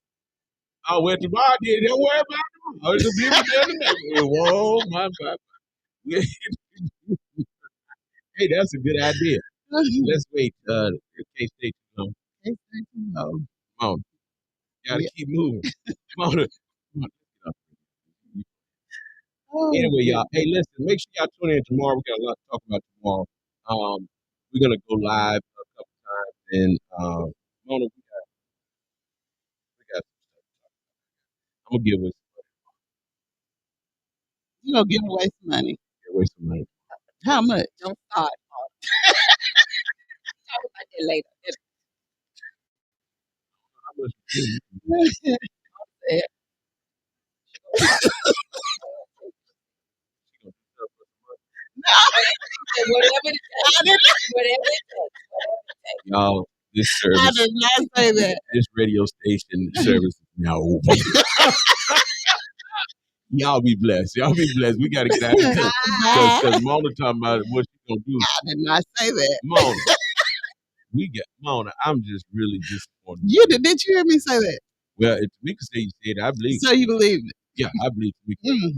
Oh, well, tomorrow, then don't worry about tomorrow. It's a people there today. Whoa, my God. Hey, that's a good idea. Let's wait. Can't stay too long. Oh, Come on. Gotta Yeah. keep moving. Come on. Come on. oh, Anyway, y'all. Hey, listen. Make sure y'all tune in tomorrow. We got a lot to talk about tomorrow. We're gonna go live a couple times, and Mona, we got. I'm gonna give us you gonna give away some money? some money. How much? Don't start. Talk about that later. How much you give me? Yeah. She gonna do stuff for some money. Whatever it takes. Whatever it takes. Y'all, this I service, did not say that. this radio station service is now over. Y'all be blessed. Y'all be blessed. We gotta get out of here. Bye. Because Mona talking about what she gonna do. I did not say that. Mona, Mona, I'm just really disappointed. You did you hear me say that? Well, if we can say you said it, I believe. So you believe it? Yeah, I believe Tamika.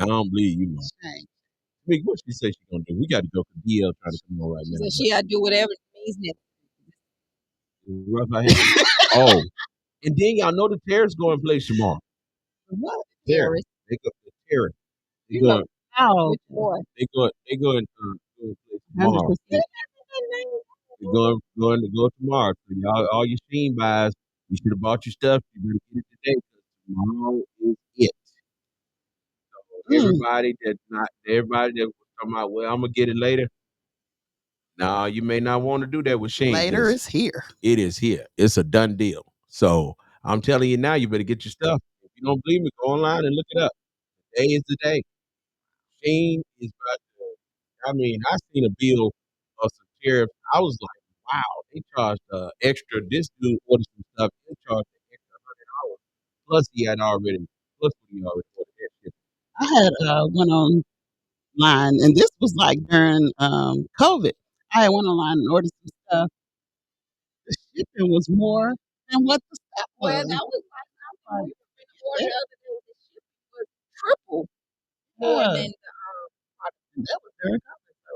I don't believe you, Mona. Shame. Tamika, what she say she gonna do? We gotta go for DL trying to come on right She now. said she gotta do whatever it means now. Rough out here. Oh, and then y'all know the terrorists go in place tomorrow. What? Terrorist. They go the terrorists. They You go. know- Oh, Which boy? They go in place tomorrow. 100%. They're going to go tomorrow. So y'all, all your Sheen buys, you should have bought your stuff. You better get it today. 'Cause Tomorrow is it. Everybody that was talking about, well, I'm gonna get it later. No, you may not want to do that with Sheen. Later is here. It is here. It's a done deal. So I'm telling you now, you better get your stuff. If you don't believe me, go online and look it up. Today is the day. Sheen is about to. I mean, I seen a bill of some tariffs. I was like, wow, they charged extra. This dude ordered some stuff. They charged an extra $100. Plus he had already. Plus he already ordered that shit. I had went online, and this was like during COVID. I had went online and ordered some stuff. The shipping was more than what the stuff was. Well, that was like Like, the yeah, other day. The shipping was triple more yeah, than that was during COVID. So,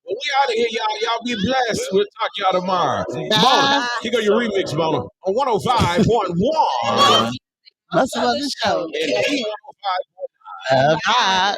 Well, we out of here, y'all. Y'all be blessed. We'll talk y'all tomorrow. bye. Mona, here go your remix, Mona. On 105.1. Let's love the show. And 105.1. Bye.